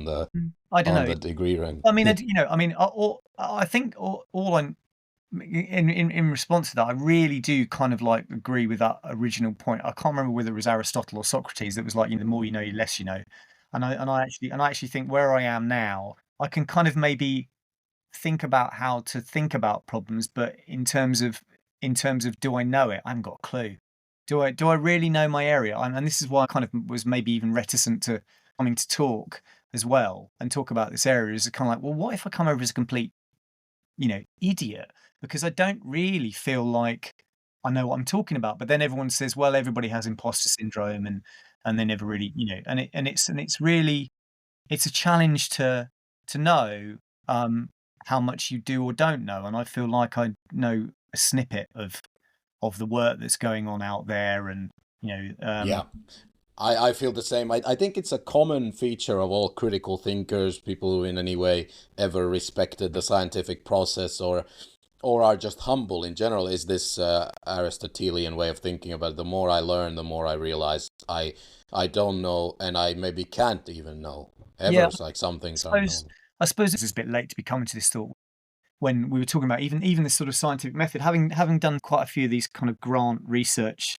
don't on know. the degree rank. I mean, I think all I'm in response to that, I really do kind of like agree with that original point. I can't remember whether it was Aristotle or Socrates that was like, the more you know, the less you know. And I actually think where I am now, I can kind of maybe think about how to think about problems, but in terms of do I know it? I haven't got a clue. Do I really know my area? And this is why I kind of was maybe even reticent to coming to talk as well and talk about this area. Is kind of like, well, what if I come over as a complete idiot, because I don't really feel like I know what I'm talking about. But then everyone says, well, everybody has imposter syndrome, and they never really, and it's really it's a challenge to know how much you do or don't know. And I feel like I know a snippet of the work that's going on out there, and you know, Yeah. I feel the same. I think it's a common feature of all critical thinkers, people who in any way ever respected the scientific process, or are just humble in general, is this Aristotelian way of thinking about the more I learn, the more I realize I don't know, and I maybe can't even know ever. yeah, It's like some I things are suppose known. I suppose it's a bit late to be coming to this thought when we were talking about even this sort of scientific method, having done quite a few of these kind of grant research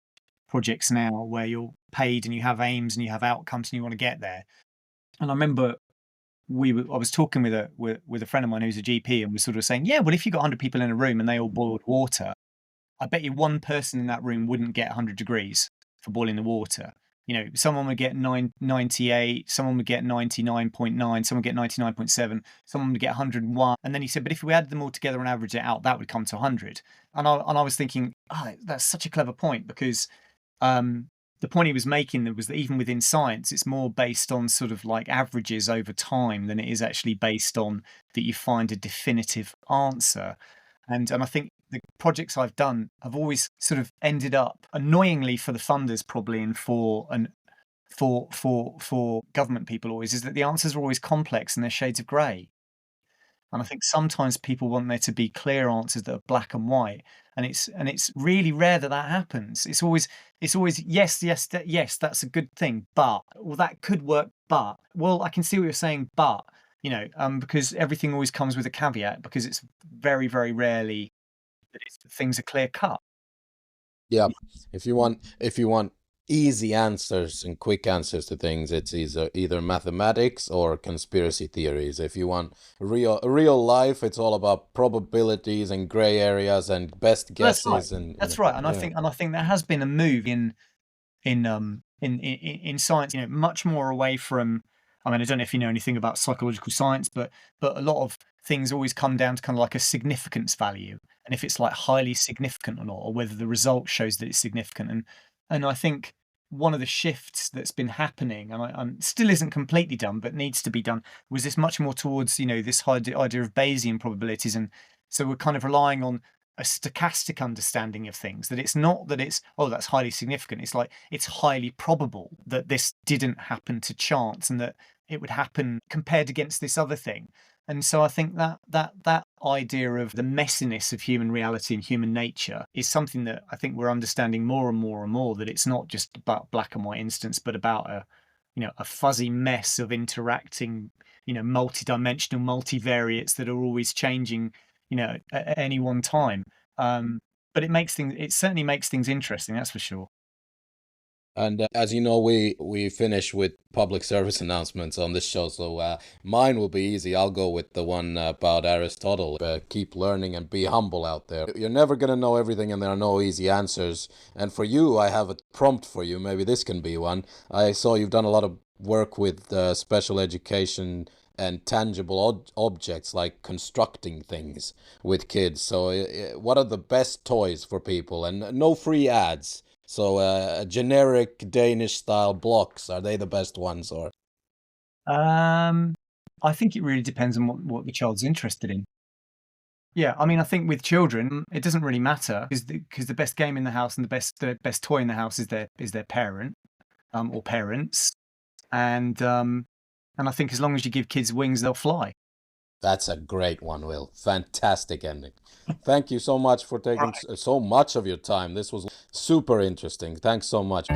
projects now, where you're paid and you have aims and you have outcomes and you want to get there. And I remember I was talking with a friend of mine who's a GP, and was sort of saying, yeah, well, if you got 100 people in a room and they all boiled water, I bet you one person in that room wouldn't get 100 degrees for boiling the water. Someone would get 98, someone would get 99.9, someone would get 99.7, someone would get 101. And then he said, but if we added them all together and averaged it out, that would come to 100. And I was thinking, that's such a clever point, because um, the point he was making was that even within science, it's more based on sort of like averages over time than it is actually based on that you find a definitive answer. And I think the projects I've done have always sort of ended up annoyingly for the funders probably and for government people always is that the answers are always complex and they're shades of grey. And I think sometimes people want there to be clear answers that are black and white, and it's really rare that that happens. It's always yes, yes, yes, that's a good thing, but well, that could work, but well, I can see what you're saying, but because everything always comes with a caveat because it's very, very rarely that things are clear cut. Yeah, if you want easy answers and quick answers to things, it's either mathematics or conspiracy theories. If you want real life, it's all about probabilities and gray areas and best That's right. guesses and That's right. And I yeah. think and I think there has been a move in science, much more away from. I mean, I don't know if you know anything about psychological science, but a lot of things always come down to kind of like a significance value, and if it's like highly significant or not, or whether the result shows that it's significant. And I think one of the shifts that's been happening, and still isn't completely done, but needs to be done, was this much more towards this idea of Bayesian probabilities, and so we're kind of relying on a stochastic understanding of things, that it's not that it's, oh, that's highly significant, it's like it's highly probable that this didn't happen to chance and that it would happen compared against this other thing. And so I think that idea of the messiness of human reality and human nature is something that I think we're understanding more and more and more, that it's not just about black and white instance, but about a fuzzy mess of interacting, multi-dimensional multivariates that are always changing, at any one time. But it certainly makes things interesting, that's for sure. And as you know, we finish with public service announcements on this show, so mine will be easy. I'll go with the one about Aristotle. Keep learning and be humble out there. You're never gonna know everything, and there are no easy answers. And for you, I have a prompt for you. Maybe this can be one. I saw you've done a lot of work with special education and tangible objects like constructing things with kids. So, what are the best toys for people? And no free ads. So, generic Danish style blocks, are they the best ones or? Um, I think it really depends on what the child's interested in. Yeah, I mean, I think with children, it doesn't really matter because the best game in the house and the best toy in the house is their parent, or parents, and I think as long as you give kids wings, they'll fly. That's a great one, Will. Fantastic ending. Thank you so much for All taking right. so much of your time. This was super interesting. Thanks so much.